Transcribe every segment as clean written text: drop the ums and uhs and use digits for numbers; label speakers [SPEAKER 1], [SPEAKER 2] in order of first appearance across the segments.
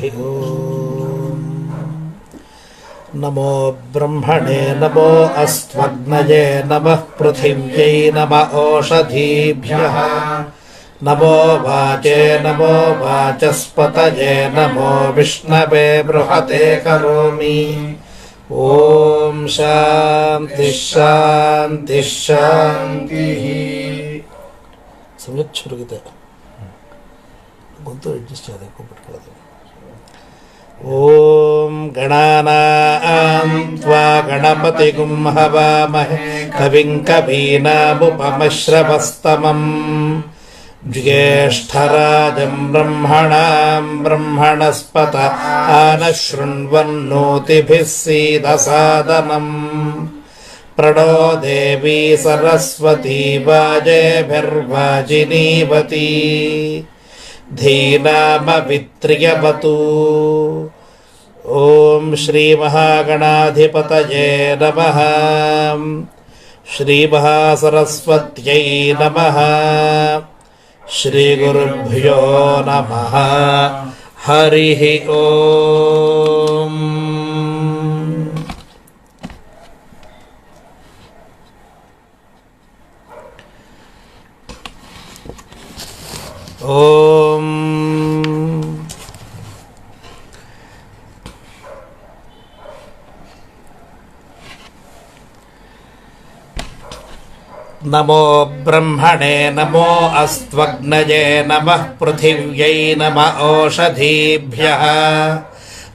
[SPEAKER 1] ओम नमो ब्रह्मणे नमो अस्त्वग्नये नमः पृथिव्यै नम ओषधीभ्यः नमो वाचे नमो वाचस्पतये नमो विष्णवे बृहते करोमि। ओम शांति शांति शांति। समझ शुरुगिते गोंतु एडजस्ट చేయడానికి పెట్టుకోవాలి। ओम गणानां त्वा गणपतिगुं हवामहे कविं कवीनामुपमश्रवस्तमम् ज्येष्ठराजं ब्रह्मणां ब्रह्मणस्पत आनशृण्वन्नोतिभिः सीदसादनम् प्रणो देवी सरस्वती वाजेभिर्वाजिनीवती धीनामवित्र्यवतु। ओम श्री महागणाधिपतये नमः। श्री महासरस्वत्यै नमः। श्री गुरुभ्यो नमः। हरिः ओम। ओम नमो ब्रह्मणे नमो अस्त्वग्नये नमः पृथिव्यै नम ओषधीभ्यः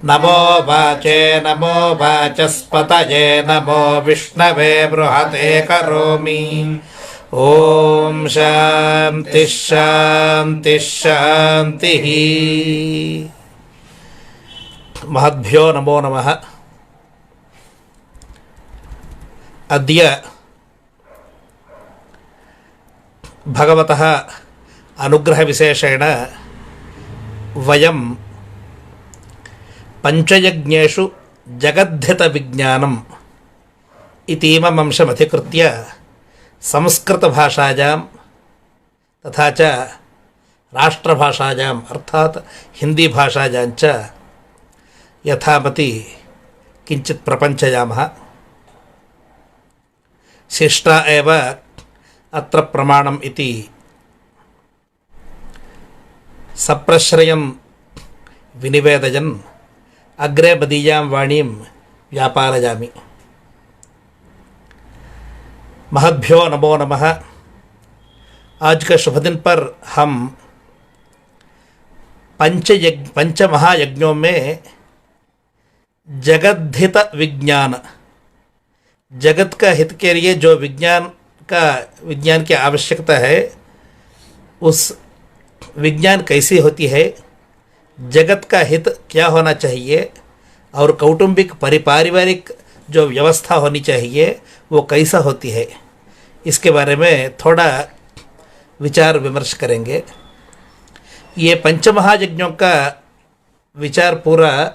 [SPEAKER 1] नमो वाचे नमो वाचस्पतये नमो विष्णवे बृहते करोमि। ओम शांति शांति शांति। महद्भ्यो नमो नमः। अद्य भगवतः अनुग्रह विशेषेण वयं पंचयज्ञेषु जगद्धित विज्ञानम् इतीमम् अंशमधिकृत्य संस्कृत भाषायां तथा च राष्ट्रभाषायाम् अर्थात हिंदी भाषायां च यथामति किंचित् प्रपञ्चयामः। शिष्टा एव अत्र प्रमाणम् इति सप्रश्रयं विनिवेदयन् अग्रे मदीयां वाणीं व्यापारयामि। महद्भ्यो नमो नमः। आज के शुभ दिन पर हम पंच महायज्ञों में जगद्धित विज्ञान, जगत का हित के लिए जो विज्ञान की आवश्यकता है, उस विज्ञान कैसी होती है, जगत का हित क्या होना चाहिए और कौटुंबिक परिपारिवारिक जो व्यवस्था होनी चाहिए वो कैसा होती है, इसके बारे में थोड़ा विचार विमर्श करेंगे। ये पंचमहायज्ञों का विचार पूरा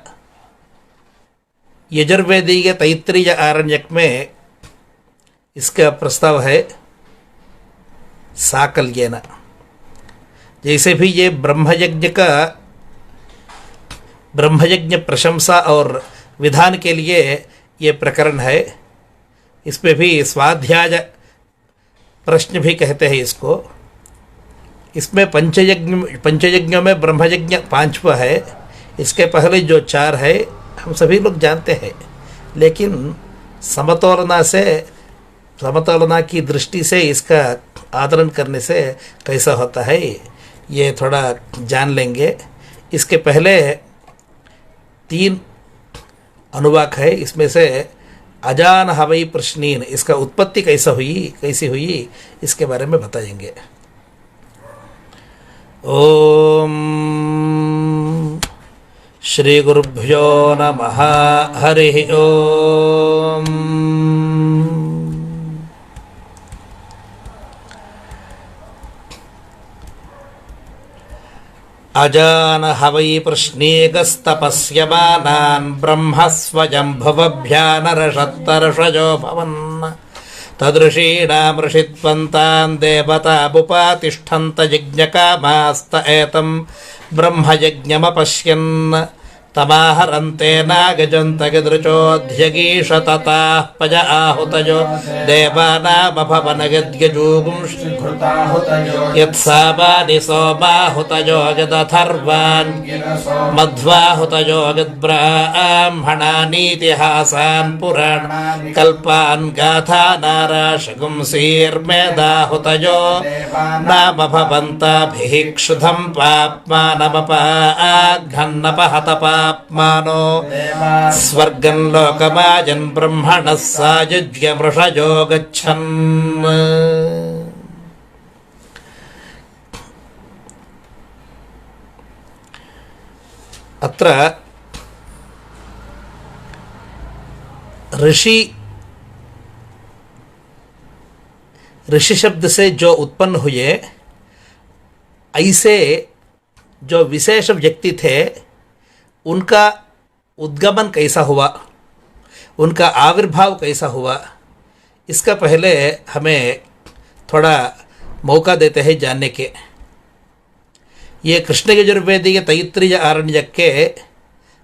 [SPEAKER 1] यजुर्वेदीय तैत्तिरीय आरण्यक में इसका प्रस्ताव है साकल्येन। जैसे भी ये ब्रह्मयज्ञ प्रशंसा और विधान के लिए ये प्रकरण है। इसमें भी स्वाध्याय प्रश्न भी कहते हैं इसको। इसमें पंचयज्ञों में ब्रह्मयज्ञ पांचवा है। इसके पहले जो चार है हम सभी लोग जानते हैं, लेकिन समतोलना की दृष्टि से इसका आदरण करने से कैसा होता है ये थोड़ा जान लेंगे। इसके पहले 3 अनुवाक है। इसमें से अजान हवई प्रश्नीन, इसका उत्पत्ति कैसी हुई इसके बारे में बताएंगे। ओम श्री गुरुभ्यो नमः। हरि ओम। अजान हवै प्रश्नेकस्तपस्यमानान् ब्रह्म स्वयं भवभ्यानरषत्तर्षयो भवन् तदृषीणामृषित्वन्तान् देवतामुपातिष्ठन्त यज्ञकामास्त एतं ब्रह्मयज्ञमपश्यन् तमाहरन्ते नागजन्तगदृचोऽध्यगीष तताः पज आहुतयो देवानामभवनगद्यजूगुंषिघृताहुतयो यत्सामानि सोमाहुतयो यदथर्वान् मध्वाहुतयो यद्ब्राह्मणानीतिहासान् पुराणान् कल्पान् गाथानाराशगुंसीर्मेदाहुतयो नामभवन्ताभिः क्षुधं पाप्मानमपाघ्नपहतपा आत्मानो स्वर्गं लोकमाजन् ब्रह्मणः सायुज्य मृषयो गच्छन्। अत्र ऋषि शब्द से जो उत्पन्न हुए, ऐसे जो विशेष व्यक्ति थे उनका उद्गमन कैसा हुआ, उनका आविर्भाव कैसा हुआ, इसका पहले हमें थोड़ा मौका देते हैं जानने के। ये कृष्ण यजुर्वेदीय तैत्तिरीय आरण्यक के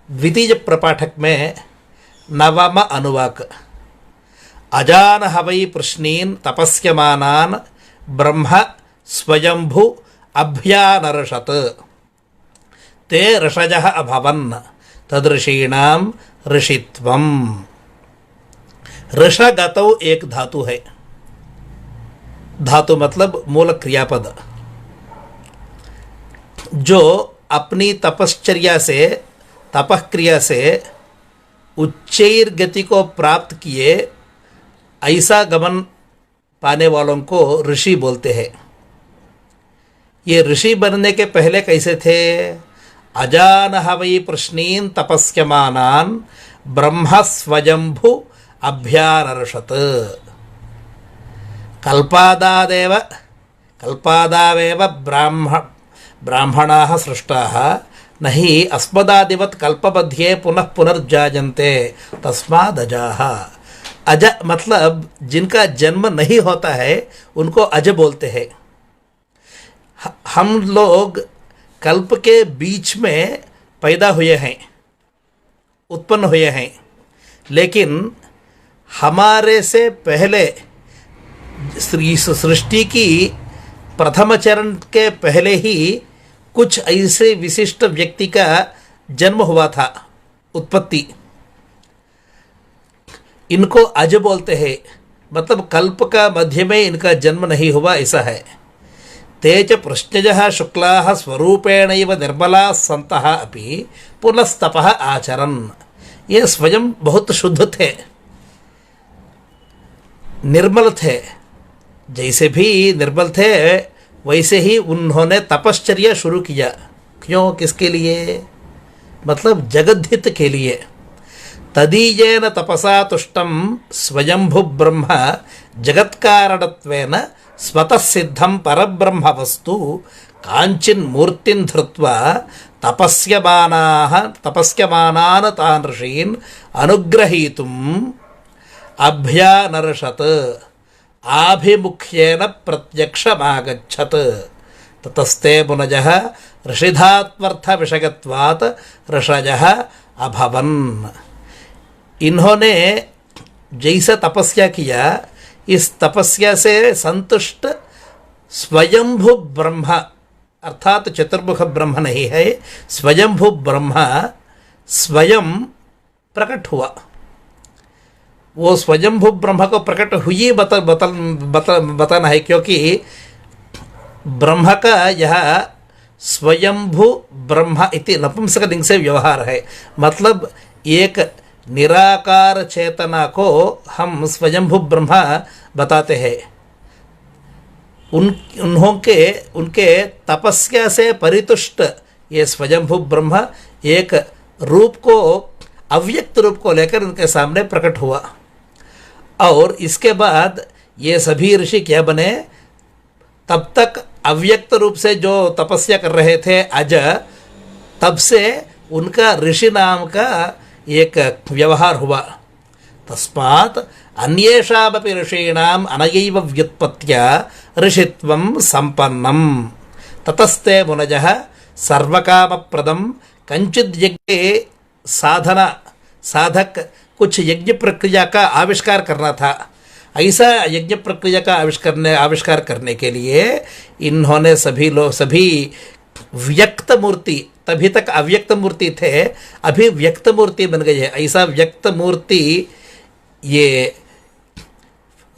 [SPEAKER 1] द्वितीय प्रपाठक में नवम अनुवाक। अजान हवै प्रश्नीन तपस्यमानान ब्रह्म स्वयंभु अभ्यानर्षत ते ऋषयः अभवन् तदृषीणाम ऋषित्वम। ऋषगतौ एक धातु है, धातु मतलब मूल क्रियापद, जो अपनी तपश्चर्या से, तपः क्रिया से उच्चैर गति को प्राप्त किए ऐसा गमन पाने वालों को ऋषि बोलते हैं। ये ऋषि बनने के पहले कैसे थे? अजानह वै प्रश्नीन तपस्यमानान ब्रह्म स्वयंभु अभ्यानर्षत। कल्पादावेव ब्राह्मणाः सृष्टाः न हि अस्मदादिवत् कल्पमध्ये पुनः पुनर्जायन्ते तस्मादजाः। अज मतलब जिनका जन्म नहीं होता है उनको अज बोलते हैं। हम लोग कल्प के बीच में पैदा हुए हैं, उत्पन्न हुए हैं, लेकिन हमारे से पहले सृष्टि की प्रथम चरण के पहले ही कुछ ऐसे विशिष्ट व्यक्ति का जन्म हुआ था, उत्पत्ति। इनको अज बोलते हैं, मतलब कल्प का मध्य में इनका जन्म नहीं हुआ, ऐसा है। ते च प्रश्नजः शुक्लाः स्वरूपेणैव निर्मलाः सन्तः अपि पुनस्तपः आचरन्। ये स्वयं बहुत शुद्ध थे, निर्मल थे, जैसे भी निर्मल थे वैसे ही उन्होंने तपश्चर्या शुरू किया। क्यों, किसके लिए? मतलब जगद्धित के लिए। तदीयेन तपसा तुष्टं स्वयंभु ब्रह्म जगत्कारणत्वेन स्वतः सिद्धं परब्रह्म वस्तु कांचिन् मूर्तिं धृत्वा तपस्यमानान् तान् ऋषीन् अनुग्रहीतुम् अभ्यानर्षत् आभिमुख्येन प्रत्यक्षमागच्छत्। ततस्ते मुनयः ऋषिधात्वर्थ विषयत्वात् ऋषयः अभवन्। इन्होंने जैसा तपस्या किया, इस तपस्या से संतुष्ट स्वयंभु ब्रह्म, अर्थात चतुर्मुख ब्रह्म नहीं है, स्वयंभु ब्रह्म स्वयं प्रकट हुआ। वो स्वयंभु ब्रह्म को प्रकट हुई बताना है, क्योंकि ब्रह्म का यह स्वयंभु ब्रह्म इति नपुंसकलिंग से व्यवहार है। मतलब एक निराकार चेतना को हम स्वयंभु ब्रह्म बताते हैं। उनके तपस्या से परितुष्ट ये स्वयंभु ब्रह्म एक रूप को, अव्यक्त रूप को लेकर उनके सामने प्रकट हुआ। और इसके बाद ये सभी ऋषि क्या बने? तब तक अव्यक्त रूप से जो तपस्या कर रहे थे अज, तब से उनका ऋषि नाम का एक व्यवहार हुआ। तस्मात् अन्येषामपि ऋषीणाम् अनयैव व्युत्पत्त्या ऋषित्वं सम्पन्नम्। ततस्ते मुनयः सर्वकामप्रदं कञ्चिद्यज्ञे साधना साधक कुछ यज्ञ प्रक्रिया का आविष्कार करना था। ऐसा यज्ञ प्रक्रिया का आविष्कार करने के लिए इन्होंने सभी व्यक्त मूर्ति, तभी तक अव्यक्त मूर्ति थे, अभी व्यक्त मूर्ति बन गई है। ऐसा व्यक्त मूर्ति ये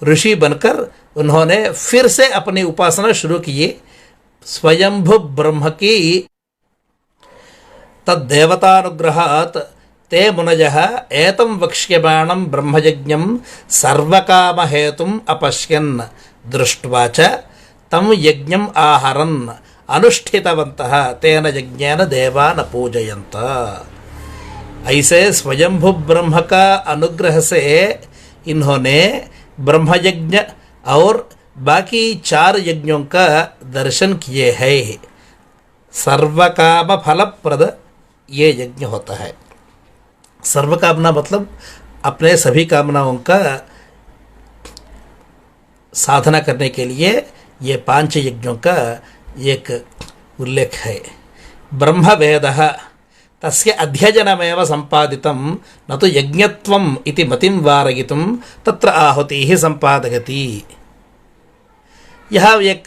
[SPEAKER 1] ऋषि बनकर उन्होंने फिर से अपनी उपासना शुरू की। स्वयंभु ब्रह्म की तद्देवतानुग्रहात् ते मुनयः एतं वक्ष्यमाणं ब्रह्मयज्ञं सर्वकामहेतुम् अपश्यन् दृष्ट्वा च तं यज्ञम् आहरन् अनुष्ठितवन्तः तेन यज्ञेन देवान् पूजयन्त। ऐसे स्वयंभु ब्रह्म का अनुग्रह से इन्होंने ब्रह्मयज्ञ और बाकी 4 यज्ञों का दर्शन किए हैं। सर्वकाम फलप्रद ये यज्ञ होता है। सर्वकामना मतलब अपने सभी कामनाओं का साधना करने के लिए ये 5 यज्ञों का एक उल्लेख है। ब्रह्मवेदः तस्य अध्ययनमेव संपादितं न तो यज्ञत्वम् इति मतिं वारयितुं तत्र आहुतिः संपादयति। यह एक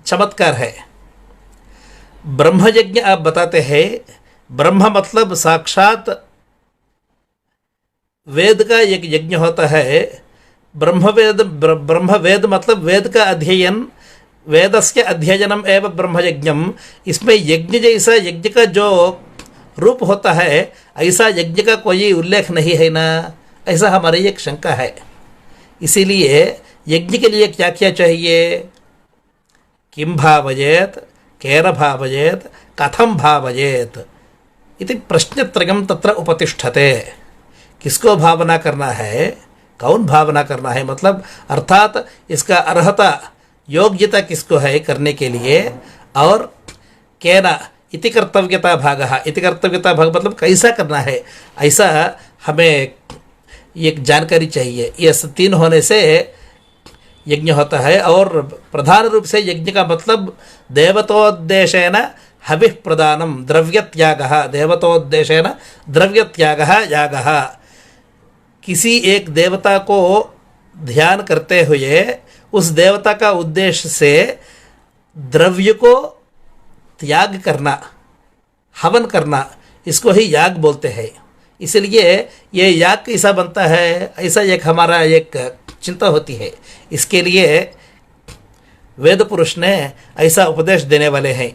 [SPEAKER 1] चमत्कार है। ब्रह्मयज्ञ आप बताते हैं, ब्रह्म मतलब साक्षात वेद का एक यज्ञ होता है। ब्रह्मवेद मतलब वेद का अध्ययन, वेदस्य अध्ययनम एवं ब्रह्मयज्ञम। इसमें यज्ञ जैसा यज्ञ का जो रूप होता है ऐसा यज्ञ का कोई उल्लेख नहीं है ना, ऐसा हमारी एक शंका है। इसीलिए यज्ञ के लिए क्या क्या चाहिए? किम भावयेत, केन भावयेत, कथम भावयेत इति प्रश्नत्रयम् तत्र उपतिष्ठते। किसको भावना करना है, कौन भावना करना है, मतलब अर्थात इसका अर्हता योग्यता किसको है करने के लिए, और केना इति कर्तव्यता भागः, इति कर्तव्यता भाग मतलब कैसा करना है, ऐसा हमें एक जानकारी चाहिए। ये 3 होने से यज्ञ होता है। और प्रधान रूप से यज्ञ का मतलब देवतोद्देशेन हविः प्रदानम द्रव्यत्यागः, देवतोद्देशेन द्रव्यत्यागः यागः। किसी एक देवता को ध्यान करते हुए उस देवता का उद्देश्य से द्रव्य को त्याग करना, हवन करना, इसको ही याग बोलते हैं। इसलिए ये याग कैसा बनता है, ऐसा एक हमारा एक चिंता होती है। इसके लिए वेद पुरुष ने ऐसा उपदेश देने वाले हैं।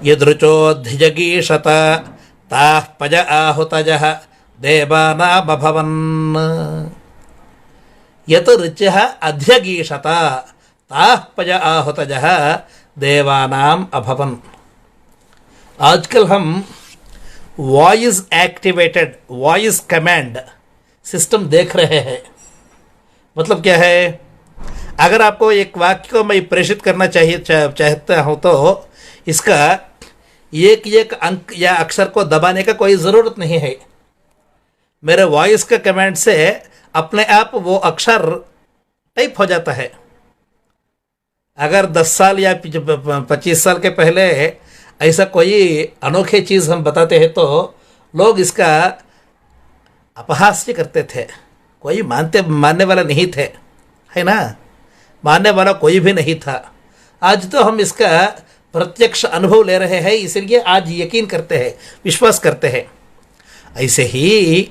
[SPEAKER 1] यदृचोऽध्यगीषत ताः पज आहुतजः देवानामभवन्। यत ऋचः अध्यगीषत ताः पज आहुतजः देवानाम अभवन्। आजकल हम voice activated voice command system देख रहे हैं। मतलब क्या है, अगर आपको एक वाक्य को मैं प्रेषित करना चाहता हूँ तो इसका एक अंक या अक्षर को दबाने का कोई ज़रूरत नहीं है। मेरे वॉइस का कमांड से अपने आप वो अक्षर टाइप हो जाता है। अगर 10 साल या 25 साल के पहले ऐसा कोई अनोखी चीज़ हम बताते हैं तो लोग इसका अपहास्य करते थे, कोई मानने वाला नहीं थे, है ना, मानने वाला कोई भी नहीं था। आज तो हम इसका प्रत्यक्ष अनुभव ले रहे हैं, इसलिए आज यकीन करते हैं, विश्वास करते हैं। ऐसे ही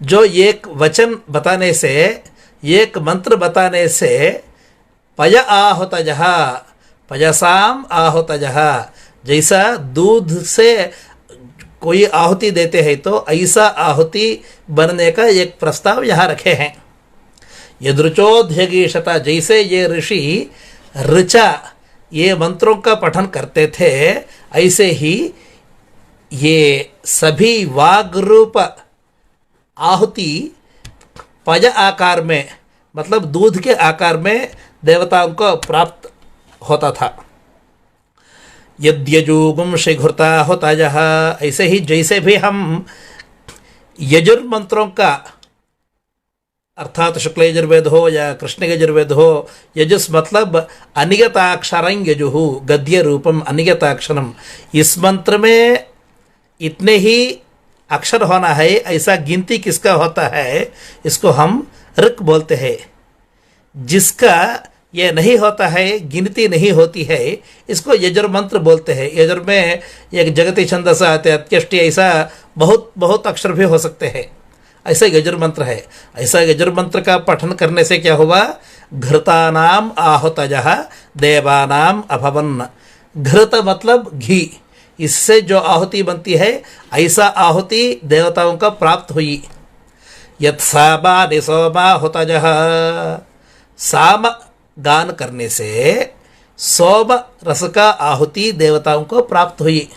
[SPEAKER 1] जो एक वचन बताने से, एक मंत्र बताने से पय आहुतजः पयसाम आहुतजः, जैसा दूध से कोई आहुति देते हैं तो ऐसा आहुति बनने का एक प्रस्ताव यहाँ रखे हैं। यदृचोऽध्यगीषत, जैसे ये ऋषि ऋचा ये मंत्रों का पठन करते थे, ऐसे ही ये सभी वाग रूप आहुति पय आकार में, मतलब दूध के आकार में देवताओं को प्राप्त होता था। यद्यजुगुं शीघ्रता होतायः, ऐसे ही जैसे भी हम यजुर्मंत्रों का, अर्थात शुक्ल यजुर्वेद हो या कृष्ण यजुर्वेद हो, यजुस् मतलब अनियताक्षरं यजुः, गद्य रूपम अनियताक्षरम। इस मंत्र में इतने ही अक्षर होना है, ऐसा गिनती किसका होता है, इसको हम ऋक बोलते हैं। जिसका ये नहीं होता है, गिनती नहीं होती है, इसको यजुर मंत्र बोलते हैं। यजुर में एक जगती छंदस आते, अत्यष्टि, ऐसा बहुत बहुत अक्षर भी हो सकते हैं। ऐसा यजुर मंत्र है। ऐसा यजुर मंत्र का पठन करने से क्या हुआ, घृतानाम आहुतजः देवानाम अभवन्। घृत मतलब घी, इससे जो आहुति बनती है, ऐसा आहुति देवताओं का प्राप्त हुई। यत्सामा निसोमा हुतजः, साम दान करने से सोम रस का आहुति देवताओं को प्राप्त हुई।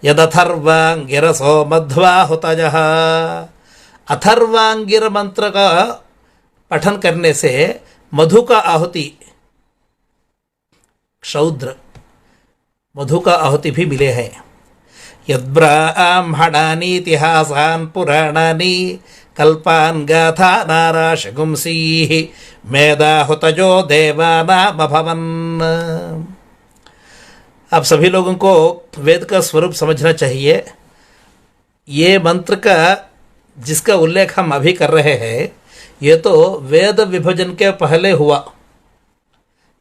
[SPEAKER 1] यदथर्वांगिरसो मध्वा हुतजः, अथर्वांगिर मंत्र का पठन करने से मधु का आहुति, क्षौद्र मधु का आहुति भी मिले हैं। यद्ब्राह्मणानि इतिहासान् पुराणानि कल्पान् गाथा नाराशगुंसीः मेधाहुतजो देवानामभवन्। आप सभी लोगों को वेद का स्वरूप समझना चाहिए। ये मंत्र का जिसका उल्लेख हम अभी कर रहे हैं, ये तो वेद विभजन के पहले हुआ।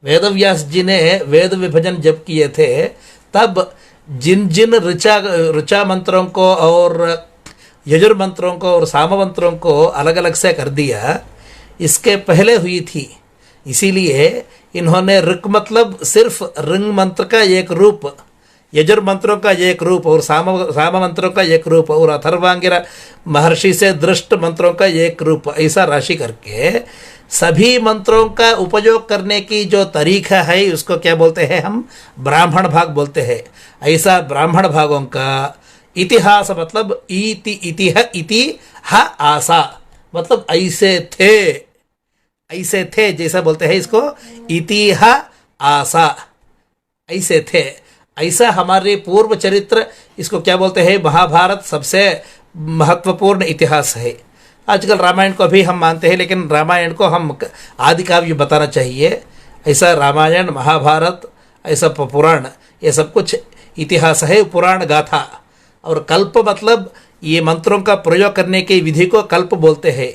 [SPEAKER 1] वेदव्यास जी ने वेद विभजन जब किए थे, तब जिन जिन ऋचा मंत्रों को और यजुर मंत्रों को और साम मंत्रों को अलग अलग से कर दिया, इसके पहले हुई थी। इसीलिए इन्होंने ऋक मतलब सिर्फ ऋंग मंत्र का एक रूप, यजुर मंत्रों का एक रूप और साम मंत्रों का एक रूप और अथर्वांगिरा महर्षि से दृष्ट मंत्रों का एक रूप, ऐसा राशि करके सभी मंत्रों का उपयोग करने की जो तरीका है, उसको क्या बोलते हैं हम, ब्राह्मण भाग बोलते हैं। ऐसा ब्राह्मण भागों का इतिहास मतलब इति ह आसा, मतलब ऐसे थे जैसा बोलते हैं इसको, इतिह आसा, ऐसे थे। ऐसा हमारे पूर्व चरित्र, इसको क्या बोलते हैं, महाभारत सबसे महत्वपूर्ण इतिहास है। आजकल रामायण को भी हम मानते हैं, लेकिन रामायण को हम आदि काव्य बताना चाहिए। ऐसा रामायण, महाभारत, ऐसा पुराण, ये सब कुछ इतिहास है, पुराण गाथा। और कल्प मतलब ये मंत्रों का प्रयोग करने की विधि को कल्प बोलते हैं।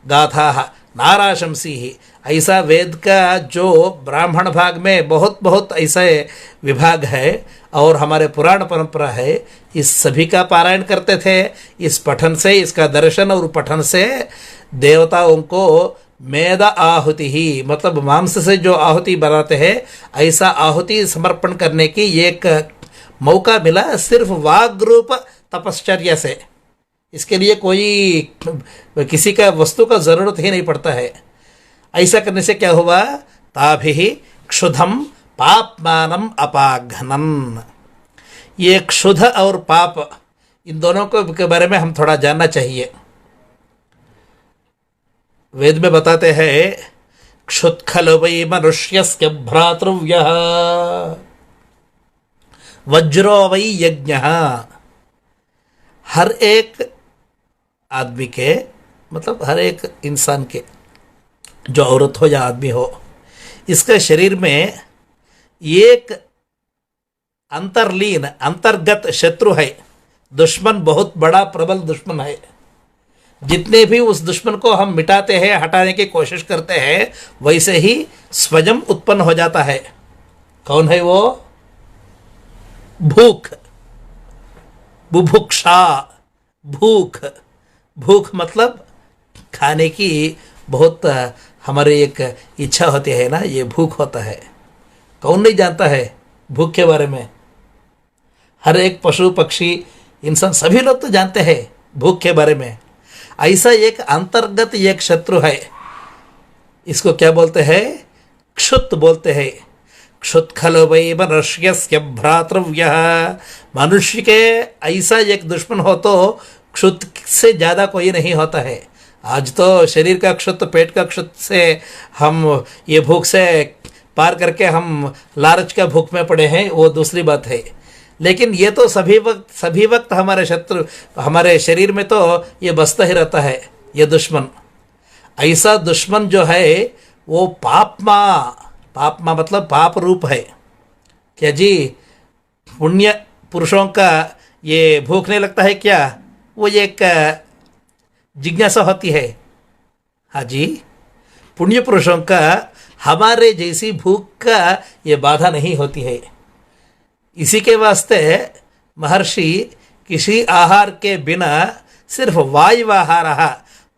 [SPEAKER 1] गाथा नाराशंसी ही, ऐसा वेद का जो ब्राह्मण भाग में बहुत बहुत ऐसे विभाग है और हमारे पुराण परंपरा है, इस सभी का पारायण करते थे। इस पठन से, इसका दर्शन और पठन से देवताओं को मेद आहुति ही, मतलब मांस से जो आहुति बनाते हैं, ऐसा आहुति समर्पण करने की एक मौका मिला, सिर्फ वाग रूप तपश्चर्या से। इसके लिए कोई किसी का वस्तु का जरूरत ही नहीं पड़ता है। ऐसा करने से क्या हुआ, ताभिः क्षुधम पापमानम अपाघ्नन्। ये क्षुध और पाप, इन दोनों के बारे में हम थोड़ा जानना चाहिए। वेद में बताते हैं, क्षुत् खलु वै मनुष्यस्य भ्रातृव्यः वज्रो वै यज्ञः। हर एक आदमी के, मतलब हर एक इंसान के, जो औरत हो या आदमी हो, इसके शरीर में एक अंतर्लीन, अंतर्गत शत्रु है, दुश्मन, बहुत बड़ा प्रबल दुश्मन है। जितने भी उस दुश्मन को हम मिटाते हैं, हटाने की कोशिश करते हैं, वैसे ही स्वयं उत्पन्न हो जाता है। कौन है वो? भूख, बुभुक्षा, भूख। भूख मतलब खाने की बहुत हमारे एक इच्छा होती है ना, ये भूख होता है। कौन नहीं जानता है भूख के बारे में? हर एक पशु पक्षी इंसान सभी लोग तो जानते हैं भूख के बारे में। ऐसा एक अंतर्गत एक शत्रु है, इसको क्या बोलते हैं? क्षुत् बोलते हैं। क्षुत् खलु वै मनुष्यस्य भ्रातृव्यः। मनुष्य के ऐसा एक दुश्मन हो तो क्षुत् से ज़्यादा कोई नहीं होता है। आज तो शरीर का क्षुत्, पेट का क्षुत् से हम ये भूख से पार करके हम लालच का भूख में पड़े हैं, वो दूसरी बात है। लेकिन ये तो सभी वक्त हमारे शत्रु, हमारे शरीर में तो ये बसता ही रहता है, ये दुश्मन। ऐसा दुश्मन जो है वो पापमा, पापमा मतलब पाप रूप है। क्या जी, पुण्य पुरुषों का ये भूख नहीं लगता है क्या? वो एक जिज्ञासा होती है। हाँ जी, पुण्य पुरुषों का हमारे जैसी भूख का ये बाधा नहीं होती है। इसी के वास्ते महर्षि किसी आहार के बिना सिर्फ वायुवाहार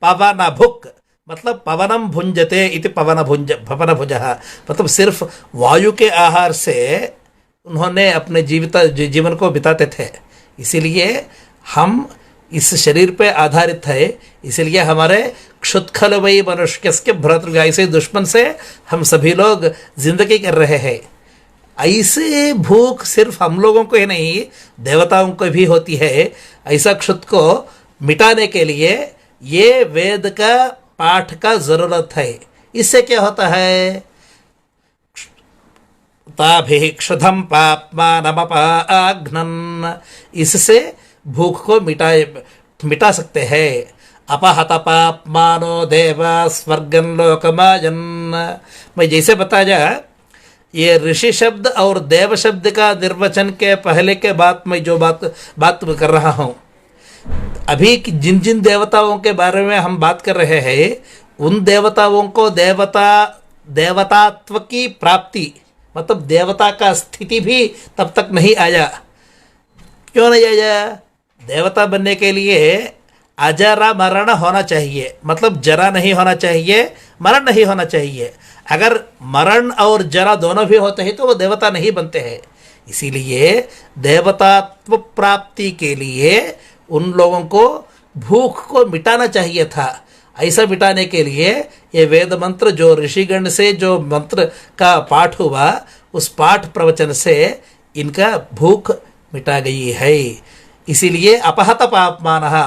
[SPEAKER 1] पवन भुक् मतलब पवनम भुंजते इति पवन भुजः मतलब सिर्फ वायु के आहार से उन्होंने अपने जीवन को बिताते थे। इसीलिए हम इस शरीर पे आधारित है। इसलिए हमारे क्षुत्खल वही मनुष्य के भ्रातृ ऐसे दुश्मन से हम सभी लोग जिंदगी कर रहे हैं। ऐसे भूख सिर्फ हम लोगों को ही नहीं, देवताओं को भी होती है। ऐसा क्षुत को मिटाने के लिए ये वेद का पाठ का जरूरत है। इससे क्या होता है? ताभिः क्षुधम पाप्मानमपाघ्नन्, इससे भूख को मिटा सकते हैं। अपहत पाप्मानो देव स्वर्गं लोकमायन्, मैं जैसे बताया ये ऋषि शब्द और देव शब्द का निर्वचन के पहले के बाद मैं जो बात कर रहा हूँ, अभी जिन जिन देवताओं के बारे में हम बात कर रहे हैं उन देवताओं को देवतात्व की प्राप्ति मतलब देवता का स्थिति भी तब तक नहीं आया। क्यों नहीं आया? देवता बनने के लिए अजरा मरण होना चाहिए, मतलब जरा नहीं होना चाहिए, मरण नहीं होना चाहिए। अगर मरण और जरा दोनों भी होते हैं तो वो देवता नहीं बनते हैं। इसीलिए देवतात्व प्राप्ति के लिए उन लोगों को भूख को मिटाना चाहिए था। ऐसा मिटाने के लिए ये वेद मंत्र जो ऋषिगण से जो मंत्र का पाठ हुआ, उस पाठ प्रवचन से इनका भूख मिटा गई है। इसीलिए अपहत पापमानः,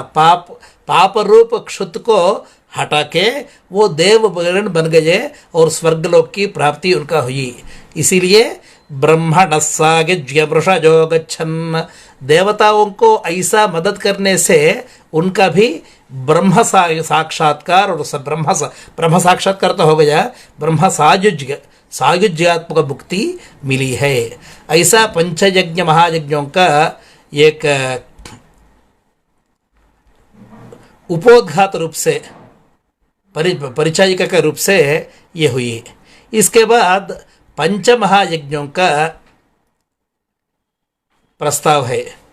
[SPEAKER 1] पाप रूप क्षुत को हटा के वो देवगण बन गए और स्वर्गलोक की प्राप्ति उनका हुई। इसीलिए ब्रह्मणस्सागिज्य वृषजो गच्छन्, देवताओं को ऐसा मदद करने से उनका भी ब्रह्म साक्षात्कार और ब्रह्म साक्षात्कार तो हो गया, ब्रह्म सायुज्यात्मक मुक्ति मिली है। ऐसा पंचयज्ञ महायज्ञों का एक उपोद्घात रूप से परिचायिका के रूप से ये हुई। इसके बाद पंच महायज्ञों का प्रस्ताव है।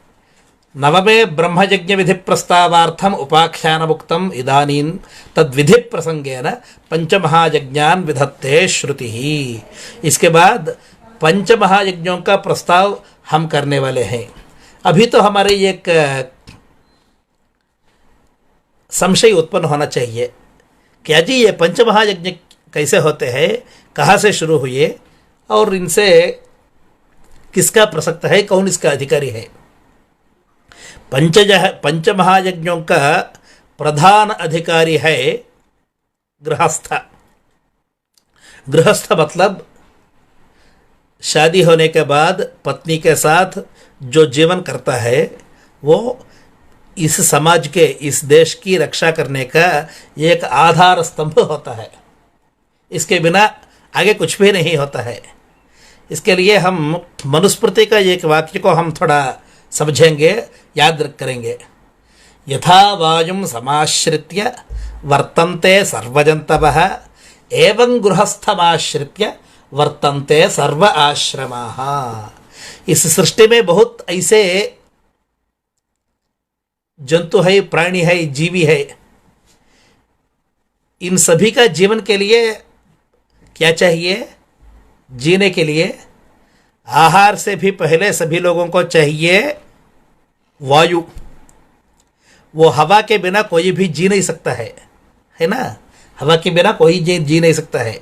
[SPEAKER 1] नवमे ब्रह्मयज्ञ विधि प्रस्तावार्थम उपाख्यान मुक्तम इदानीं तद्विधि प्रसंगेन पंचमहायज्ञान विधत्ते श्रुति ही। इसके बाद पंच महायज्ञों का प्रस्ताव हम करने वाले हैं। अभी तो हमारे एक संशय उत्पन्न होना चाहिए, क्या जी ये पंच महायज्ञ कैसे होते हैं, कहाँ से शुरू हुए और इनसे किसका प्रसक्त है, कौन इसका अधिकारी है। पंच महायज्ञों का प्रधान अधिकारी है गृहस्थ। गृहस्थ मतलब शादी होने के बाद पत्नी के साथ जो जीवन करता है वो इस समाज के, इस देश की रक्षा करने का एक आधार स्तंभ होता है। इसके बिना आगे कुछ भी नहीं होता है। इसके लिए हम मनुस्मृति का एक वाक्य को हम थोड़ा समझेंगे, याद करेंगे। यथा वायुं समाश्रित्य वर्तन्ते सर्वजन्तवः एवं गृहस्थमाश्रित्य वर्तन्ते सर्व आश्रमाः। इस सृष्टि में बहुत ऐसे जंतु है, प्राणी है, जीवी है। इन सभी का जीवन के लिए क्या चाहिए? जीने के लिए आहार से भी पहले सभी लोगों को चाहिए वायु। वो हवा के बिना कोई भी जी नहीं सकता है ना? हवा के बिना कोई जी नहीं सकता है।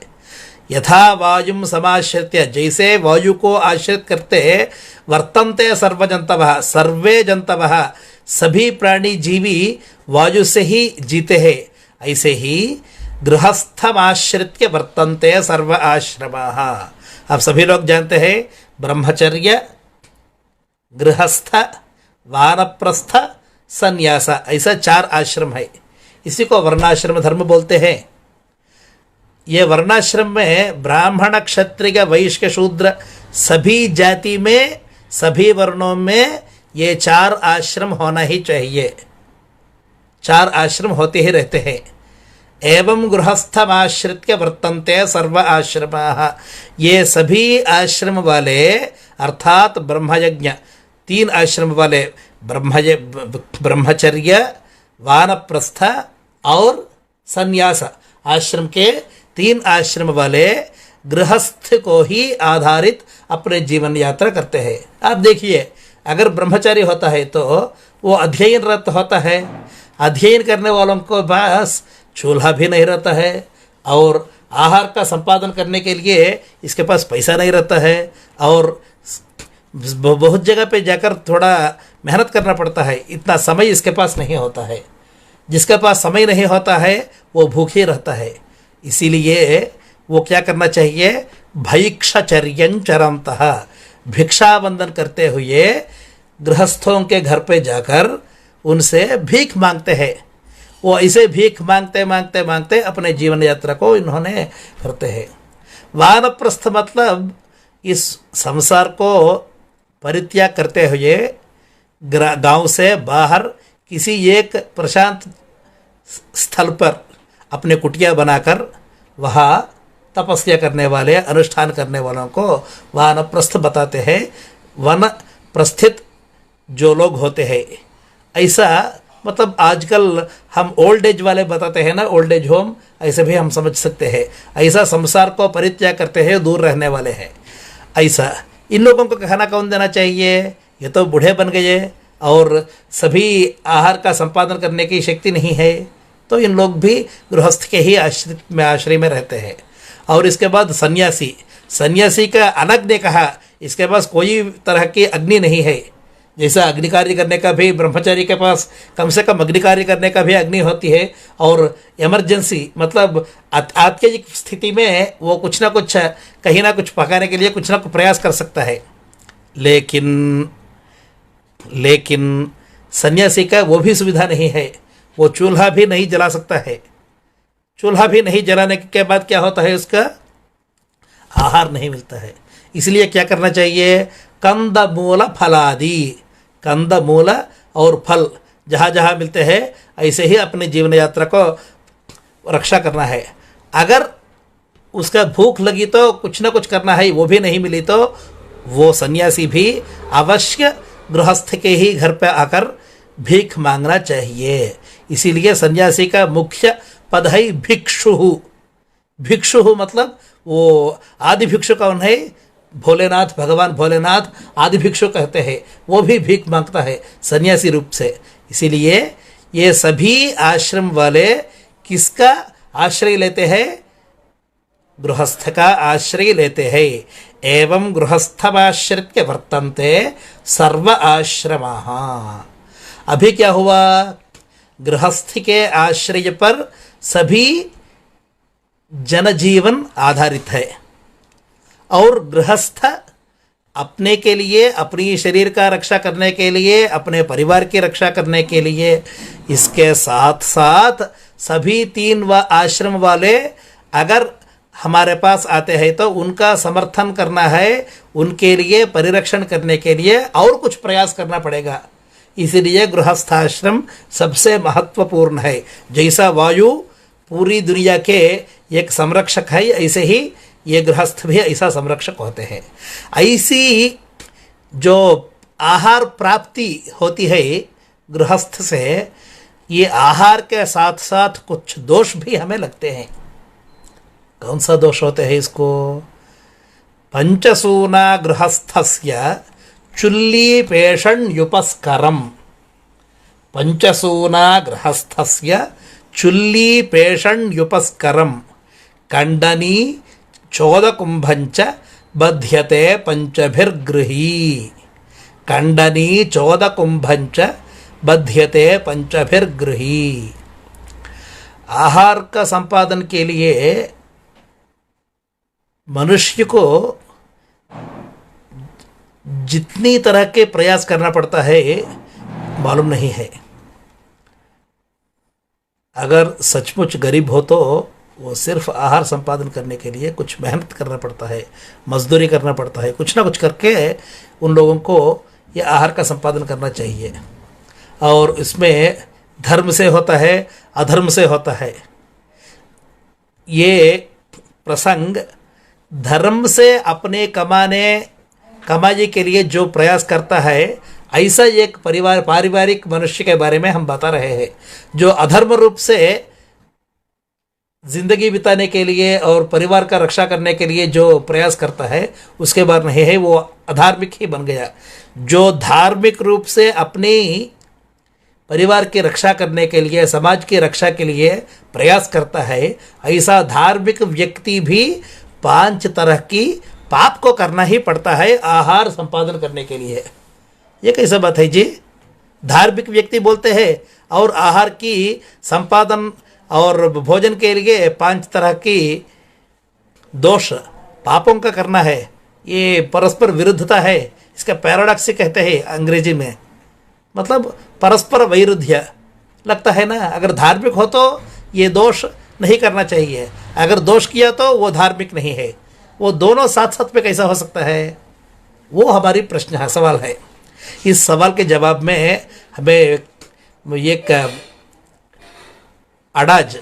[SPEAKER 1] यथा वायुं समाश्रित्य, जैसे वायु को आश्रित करते वर्तन्ते सर्वजन्तवः, सर्वे जन्तवः, सभी प्राणी जीवी वायु से ही जीते हैं। ऐसे ही गृहस्थमाश्रित्य वर्तन्ते सर्व आश्रमाः। आप सभी लोग जानते हैं ब्रह्मचर्य, गृहस्थ, वानप्रस्थ, संन्यास, ऐसा 4 आश्रम है। इसी को वर्णाश्रम धर्म बोलते हैं। ये वर्णाश्रम में ब्राह्मण, क्षत्रिय, वैश्य, शूद्र सभी जाति में, सभी वर्णों में ये 4 आश्रम होना ही चाहिए। चार आश्रम होते ही रहते हैं। एवं गृहस्थमाश्रित्य वर्तन्ते सर्व आश्रमाः, ये सभी आश्रम वाले अर्थात ब्रह्मयज्ञ, तीन आश्रम वाले ब्रह्मचर्य, वानप्रस्थ और संन्यास आश्रम के तीन आश्रम वाले गृहस्थ को ही आधारित अपने जीवन यात्रा करते हैं। आप देखिए, अगर ब्रह्मचारी होता है तो वो अध्ययनरत होता है, अध्ययन करने वालों को पास चूल्हा भी नहीं रहता है और आहार का संपादन करने के लिए इसके पास पैसा नहीं रहता है और बहुत जगह पे जाकर थोड़ा मेहनत करना पड़ता है, इतना समय इसके पास नहीं होता है। जिसके पास समय नहीं होता है वो भूखे रहता है। इसीलिए वो क्या करना चाहिए, भैक्षचर्यं चरन्तः, भिक्षा बंधन करते हुए गृहस्थों के घर पे जाकर उनसे भीख मांगते हैं। वो ऐसे भीख मांगते मांगते मांगते अपने जीवन यात्रा को इन्होंने करते हैं। वानप्रस्थ मतलब इस संसार को परित्याग करते हुए गांव से बाहर किसी एक प्रशांत स्थल पर अपने कुटिया बनाकर वहाँ तपस्या करने वाले, अनुष्ठान करने वालों को वानप्रस्थ बताते हैं। वन प्रस्थित जो लोग होते हैं, ऐसा मतलब आजकल हम ओल्ड एज वाले बताते हैं ना, ओल्ड एज होम, ऐसे भी हम समझ सकते हैं। ऐसा संसार को परित्याग करते हैं, दूर रहने वाले हैं। ऐसा इन लोगों को खाना कौन देना चाहिए, ये तो बूढ़े बन गए और सभी आहार का संपादन करने की शक्ति नहीं है, तो इन लोग भी गृहस्थ के ही आश्रय में रहते हैं। और इसके बाद सन्यासी, सन्यासी का अलग ने कहा, इसके पास कोई तरह की अग्नि नहीं है। जैसा अग्नि कार्य करने का भी ब्रह्मचारी के पास कम से कम अग्नि कार्य करने का भी अग्नि होती है, और इमरजेंसी मतलब आज की स्थिति में वो कुछ ना कुछ कहीं ना कुछ पकाने के लिए कुछ ना कुछ प्रयास कर सकता है। लेकिन सन्यासी का वो भी सुविधा नहीं है, वो चूल्हा भी नहीं जला सकता है। चूल्हा भी नहीं जलाने के बाद क्या होता है, उसका आहार नहीं मिलता है। इसलिए क्या करना चाहिए, कंद मूल फलादि, कंद मूल और फल जहाँ जहाँ मिलते हैं ऐसे ही अपने जीवन यात्रा को रक्षा करना है। अगर उसका भूख लगी तो कुछ ना कुछ करना है, वो भी नहीं मिली तो वो सन्यासी भी अवश्य गृहस्थ के ही घर पर आकर भीख मांगना चाहिए। इसीलिए सन्यासी का मुख्य पद है भिक्षु। भिक्षु मतलब वो आदि भिक्षु कौन है, भोलेनाथ, भगवान भोलेनाथ आदि भिक्षु कहते हैं, वो भी भीख मांगता है सन्यासी रूप से। इसीलिए ये सभी आश्रम वाले किसका आश्रय लेते हैं, गृहस्थ का आश्रय लेते हैं। एवं गृहस्थमाश्रित्य वर्तन्ते सर्व आश्रमाः। अभी क्या हुआ, गृहस्थ के आश्रय पर सभी जनजीवन आधारित है और गृहस्थ अपने के लिए, अपनी शरीर का रक्षा करने के लिए, अपने परिवार की रक्षा करने के लिए, इसके साथ साथ सभी तीन व आश्रम वाले अगर हमारे पास आते हैं तो उनका समर्थन करना है, उनके लिए परिरक्षण करने के लिए और कुछ प्रयास करना पड़ेगा। इसलिए गृहस्थाश्रम सबसे महत्वपूर्ण है। जैसा वायु पूरी दुनिया के एक संरक्षक है, ऐसे ही ये गृहस्थ भी ऐसा संरक्षक होते हैं। ऐसी जो आहार प्राप्ति होती है गृहस्थ से, ये आहार के साथ साथ कुछ दोष भी हमें लगते हैं। कौन सा दोष होते हैं इसको, पंचसूना गृहस्थस्य चुल्लीपेषण्युपस्करम्। पंचसूना गृहस्थस्य चुल्लीपेषण्युपस्करम् कंडनी चोदकुंभंच बध्यते पंचभिर्गृही। कंडनी चोदकुंभंच बध्यते पंचभिर्गृही। आहार का संपादन के लिए मनुष्य को जितनी तरह के प्रयास करना पड़ता है मालूम नहीं है। अगर सचमुच गरीब हो तो वो सिर्फ आहार संपादन करने के लिए कुछ मेहनत करना पड़ता है, मजदूरी करना पड़ता है, कुछ ना कुछ करके उन लोगों को ये आहार का संपादन करना चाहिए। और इसमें धर्म से होता है, अधर्म से होता है। ये प्रसंग धर्म से अपने कमाई के लिए जो प्रयास करता है, ऐसा एक पारिवारिक मनुष्य के बारे में हम बता रहे हैं। जो अधर्म रूप से जिंदगी बिताने के लिए और परिवार का रक्षा करने के लिए जो प्रयास करता है, उसके बारे में है वो अधार्मिक ही बन गया। जो धार्मिक रूप से अपनी परिवार की रक्षा करने के लिए, समाज की रक्षा के लिए प्रयास करता है, ऐसा धार्मिक व्यक्ति भी 5 तरह की पाप को करना ही पड़ता है आहार संपादन करने के लिए। ये कैसा बात है जी? धार्मिक व्यक्ति बोलते हैं और आहार की संपादन और भोजन के लिए 5 तरह की दोष पापों का करना है। ये परस्पर विरुद्धता है। इसका पैराडॉक्स कहते हैं अंग्रेजी में, मतलब परस्पर वैरुध्य लगता है ना। अगर धार्मिक हो तो ये दोष नहीं करना चाहिए, अगर दोष किया तो वो धार्मिक नहीं है। वो दोनों साथ साथ में कैसा हो सकता है? वो हमारी प्रश्न है, सवाल है। इस सवाल के जवाब में हमें एक अडाज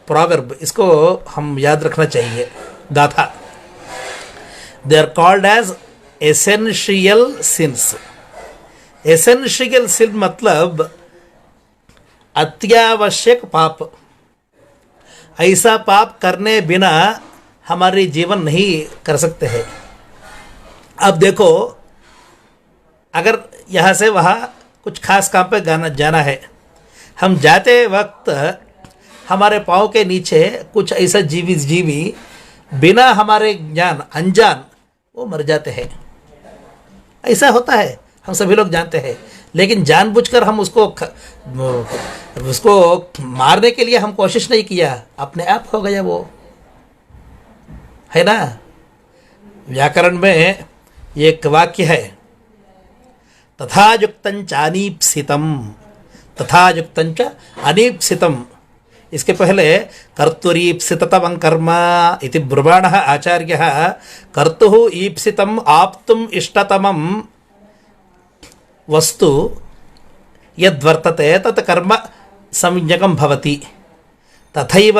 [SPEAKER 1] प्रोवर्ब, इसको हम याद रखना चाहिए। गाथा, they are called as essential sins. Essential sin मतलब अत्यावश्यक पाप। ऐसा पाप करने बिना हमारे जीवन नहीं कर सकते हैं। अब देखो, अगर यहाँ से वहाँ कुछ खास काम पे जाना है, हम जाते वक्त हमारे पाँव के नीचे कुछ ऐसा जीवी बिना हमारे ज्ञान अनजान वो मर जाते हैं। ऐसा होता है, हम सभी लोग जानते हैं। लेकिन जानबूझकर हम उसको मारने के लिए हम कोशिश नहीं किया, अपने आप हो गया वो, है ना। व्याकरण में एक वाक्य है, तथा युक्तंच अनीप्सितम, तथा युक्तंच अनीप्सितम। इसके पहले कर्तुरीप्सिततमं कर्म इति ब्रुवाणः आचार्यः कर्तुः ईप्सितम् आप्तुम् इष्टतमं वस्तु यद्वर्तते तत् कर्म संज्ञकं भवति। तथैव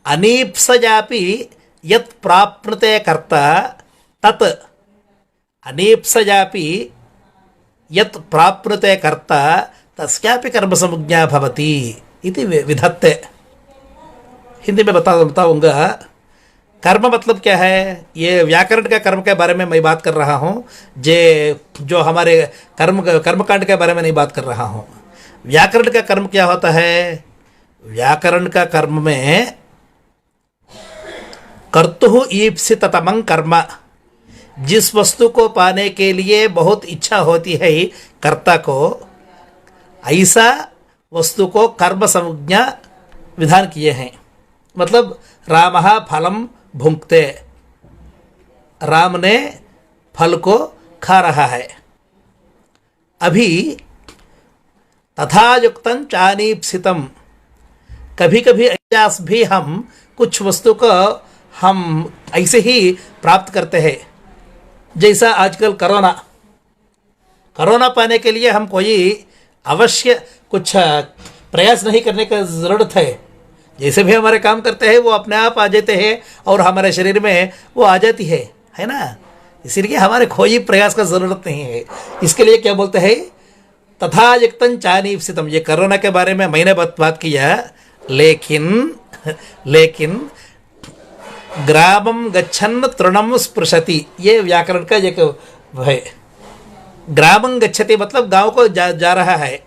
[SPEAKER 1] अनीप्सयापि यत् प्राप्नुते कर्ता तत् अनीप्सयापि यत् प्राप्नुते कर्ता तस्यापि कर्म संज्ञा भवति इति विधत्ते। हिंदी में बताऊंगा। कर्म मतलब क्या है? ये व्याकरण का कर्म के बारे में मैं बात कर रहा हूँ, जो हमारे कर्मकांड के बारे में नहीं बात कर रहा हूँ। व्याकरण का कर्म क्या होता है? व्याकरण का कर्म में कर्तुः ईप्सिततमं कर्म, जिस वस्तु को पाने के लिए बहुत इच्छा होती है कर्ता को, ऐसा वस्तु को कर्म संज्ञा विधान किए हैं। मतलब रामः फलम भुंक्ते, राम ने फल को खा रहा है। अभी तथा युक्तं चानीप्सितम, कभी कभी अयास भी हम कुछ वस्तु को हम ऐसे ही प्राप्त करते हैं। जैसा आजकल कोरोना पाने के लिए हम कोई अवश्य कुछ प्रयास नहीं करने का ज़रूरत है। जैसे भी हमारे काम करते हैं वो अपने आप आ जाते हैं और हमारे शरीर में वो आ जाती है ना। इसीलिए हमारे कोई प्रयास का ज़रूरत नहीं है। इसके लिए क्या बोलते हैं? तथा युक्तं चानीप्सितम। ये कोरोना के बारे में मैंने बात किया, लेकिन ग्रामं गच्छन् तृणं स्पृशति, ये व्याकरण का एक है। ग्रामं गच्छति मतलब गांव को जा रहा है,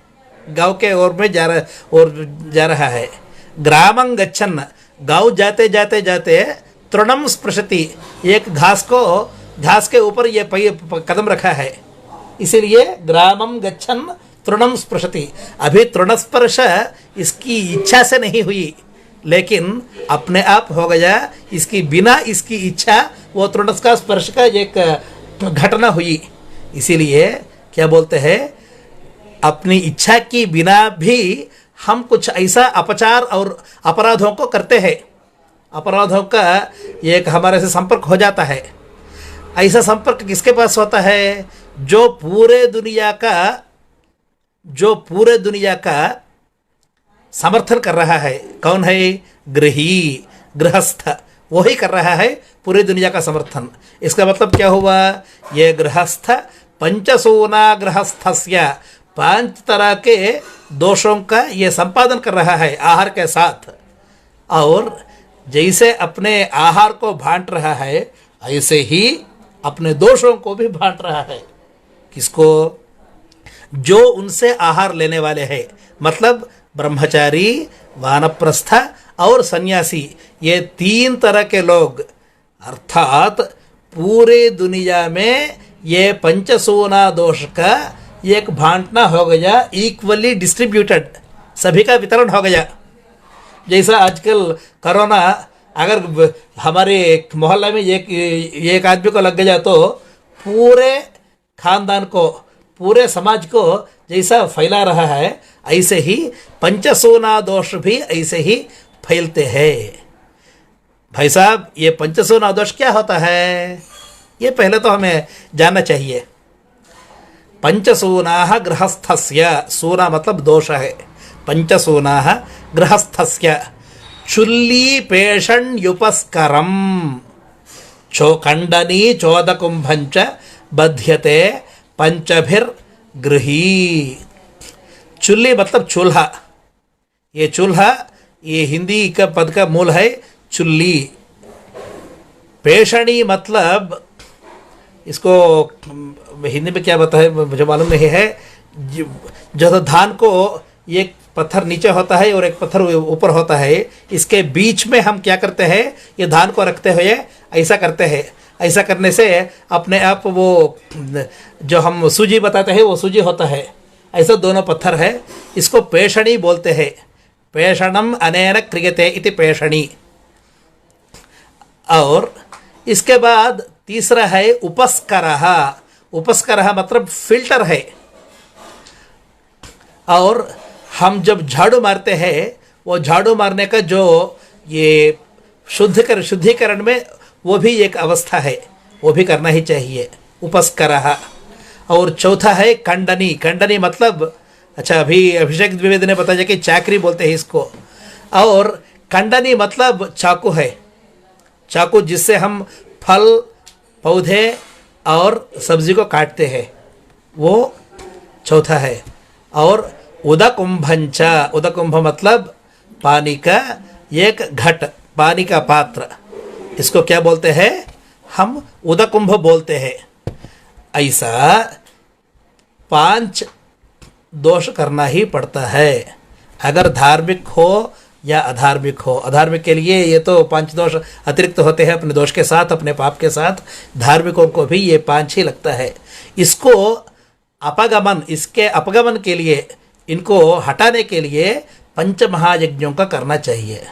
[SPEAKER 1] गांव के ओर में जा रहा है। ग्रामं गच्छन्, गांव जाते जाते तृणं स्पृशति, एक घास के ऊपर ये कदम रखा है, इसीलिए ग्रामं गच्छन् तृणं स्पृशति। अभी तृणस्पर्श इसकी इच्छा से नहीं हुई, लेकिन अपने आप हो गया। इसकी बिना इसकी इच्छा वो तृण का स्पर्श का एक घटना हुई। इसीलिए क्या बोलते हैं? अपनी इच्छा की बिना भी हम कुछ ऐसा अपचार और अपराधों को करते हैं। अपराधों का एक हमारे से संपर्क हो जाता है। ऐसा संपर्क किसके पास होता है? जो पूरे दुनिया का समर्थन कर रहा है। कौन है? गृही, गृहस्थ, वही कर रहा है पूरी दुनिया का समर्थन। इसका मतलब क्या हुआ? ये गृहस्थ पंचसूना गृहस्थस्य, 5 तरह के दोषों का ये संपादन कर रहा है आहार के साथ। और जैसे अपने आहार को बांट रहा है ऐसे ही अपने दोषों को भी बांट रहा है। किसको? जो उनसे आहार लेने वाले हैं, मतलब ब्रह्मचारी, वानप्रस्थ और सन्यासी, ये 3 तरह के लोग। अर्थात पूरे दुनिया में ये पंचसूना दोष का एक बांटना हो गया, इक्वली डिस्ट्रीब्यूटेड, सभी का वितरण हो गया। जैसा आजकल कोरोना अगर हमारे मोहल्ला में एक आदमी को लग गया तो पूरे खानदान को, पूरे समाज को जैसा फैला रहा है, ऐसे ही पंचसूना दोष भी ऐसे ही फैलते हैं। भाई साहब, ये पंचसूना दोष क्या होता है? ये पहले तो हमें जानना चाहिए। पंचसूना गृहस्थस्य, सूना मतलब दोष है, पंचसूना गृहस्थस्य चुल्ली पेषण्युपस्करम खंडनी चोदकुंभंच बध्यते पंचभिर्गृही। चुल्ली मतलब चूल्हा। ये चूल्हा, ये हिंदी का पद का मूल है चुल्ली। पेषणी मतलब, इसको हिंदी में क्या बताए मुझे मालूम नहीं है। जो धान को एक पत्थर नीचे होता है और एक पत्थर ऊपर होता है, इसके बीच में हम क्या करते हैं, ये धान को रखते हुए ऐसा करते हैं। ऐसा करने से अपने आप वो जो हम सूजी बताते हैं वो सूजी होता है। ऐसा दोनों पत्थर है, इसको पेषणी बोलते हैं। पेषणम अनेन क्रियते इति पेषणी। और इसके बाद तीसरा है उपस्करः। उपस्करः मतलब फिल्टर है। और हम जब झाड़ू मारते हैं, वो झाड़ू मारने का जो ये शुद्धिकरण में वो भी एक अवस्था है, वो भी करना ही चाहिए, उपस्करः। और चौथा है खंडनी। खंडनी मतलब, अच्छा अभी अभिषेक द्विवेदी ने बताया कि चाकरी बोलते हैं इसको। और खंडनी मतलब चाकू है, चाकू जिससे हम फल, पौधे और सब्जी को काटते हैं, वो चौथा है। और उदकुंभंच, उदकुंभ मतलब पानी का एक घट, पानी का पात्र, इसको क्या बोलते हैं? हम उदकुंभ बोलते हैं। ऐसा 5 दोष करना ही पड़ता है, अगर धार्मिक हो या अधार्मिक हो। अधार्मिक के लिए ये तो 5 दोष अतिरिक्त होते हैं, अपने दोष के साथ, अपने पाप के साथ। धार्मिकों को भी ये 5 ही लगता है। इसको अपगमन, इसके अपगमन के लिए, इनको हटाने के लिए पंच महायज्ञों का करना चाहिए।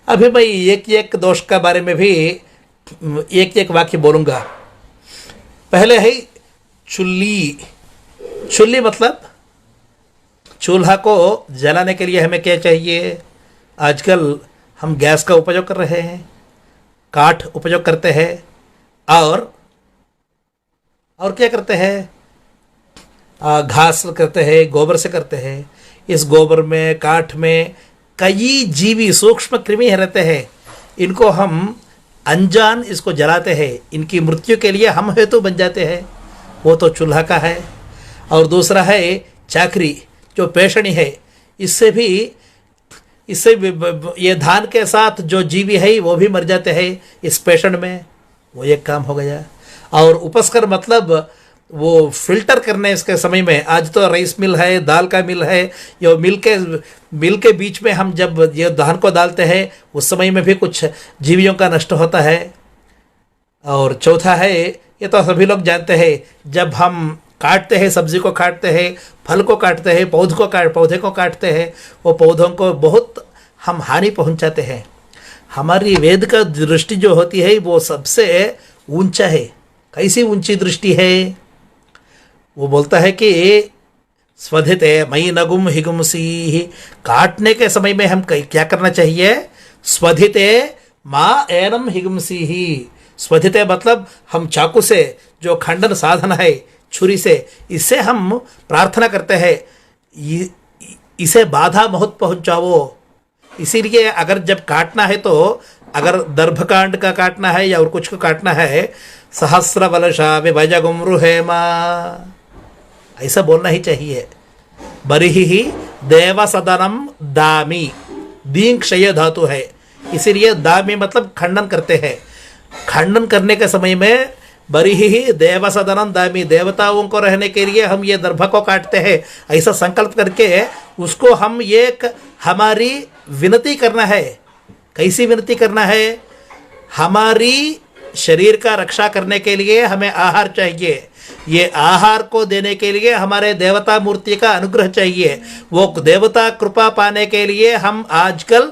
[SPEAKER 1] अभी मैं एक एक दोष का बारे में भी एक एक वाक्य बोलूँगा। पहले है चुल्ली। चुल्ली मतलब चूल्हा को जलाने के लिए हमें क्या चाहिए? आजकल हम गैस का उपयोग कर रहे हैं, काठ उपयोग करते हैं, और क्या करते हैं? घास करते हैं, गोबर से करते हैं। इस गोबर में, काठ में कई जीवी, सूक्ष्म कृमि रहते हैं। इनको हम अनजान इसको जलाते हैं, इनकी मृत्यु के लिए हम हेतु बन जाते हैं। वो तो चूल्हा का है। और दूसरा है चाकरी, जो पेषणी है। इससे ये धान के साथ जो जीवी है वो भी मर जाते हैं इस पेषण में, वो एक काम हो गया। और उपस्कर मतलब वो फिल्टर करने इसके समय में, आज तो राइस मिल है, दाल का मिल है, ये मिल के बीच में हम जब ये धान को डालते हैं उस समय में भी कुछ जीवियों का नष्ट होता है। और चौथा है, ये तो सभी लोग जानते हैं, जब हम काटते हैं, सब्जी को काटते हैं, फल को काटते हैं, पौधे को काटते हैं, वो पौधों को बहुत हम हानि पहुंचाते हैं। हमारी वेद का दृष्टि जो होती है वो सबसे ऊंचा है। कैसी ऊंची दृष्टि है? वो बोलता है कि स्वधिते मयि नगुम हिगुंसी। काटने के समय में हम क्या करना चाहिए? स्वधिते माँ एनम हिगुंसी। स्वधिते मतलब हम चाकू से, जो खंडन साधन है छुरी से, इससे हम प्रार्थना करते हैं इसे बाधा बहुत पहुंचाओ। इसीलिए अगर जब काटना है तो अगर दर्भकांड का काटना है या और कुछ को काटना है, सहस्र वलशा विभजगुमरु हेमा, ऐसा बोलना ही चाहिए। बरिहि देव सदनम दामी, दीन क्षय धातु है, इसीलिए दामी मतलब खंडन करते हैं। खंडन करने के समय में बरिहि देव सदनम दामी, देवताओं को रहने के लिए हम ये दर्भ को काटते हैं, ऐसा संकल्प करके उसको हम एक हमारी विनती करना है। कैसी विनती करना है? हमारी शरीर का रक्षा करने के लिए हमें आहार चाहिए, ये आहार को देने के लिए हमारे देवता मूर्ति का अनुग्रह चाहिए। वो देवता कृपा पाने के लिए हम आजकल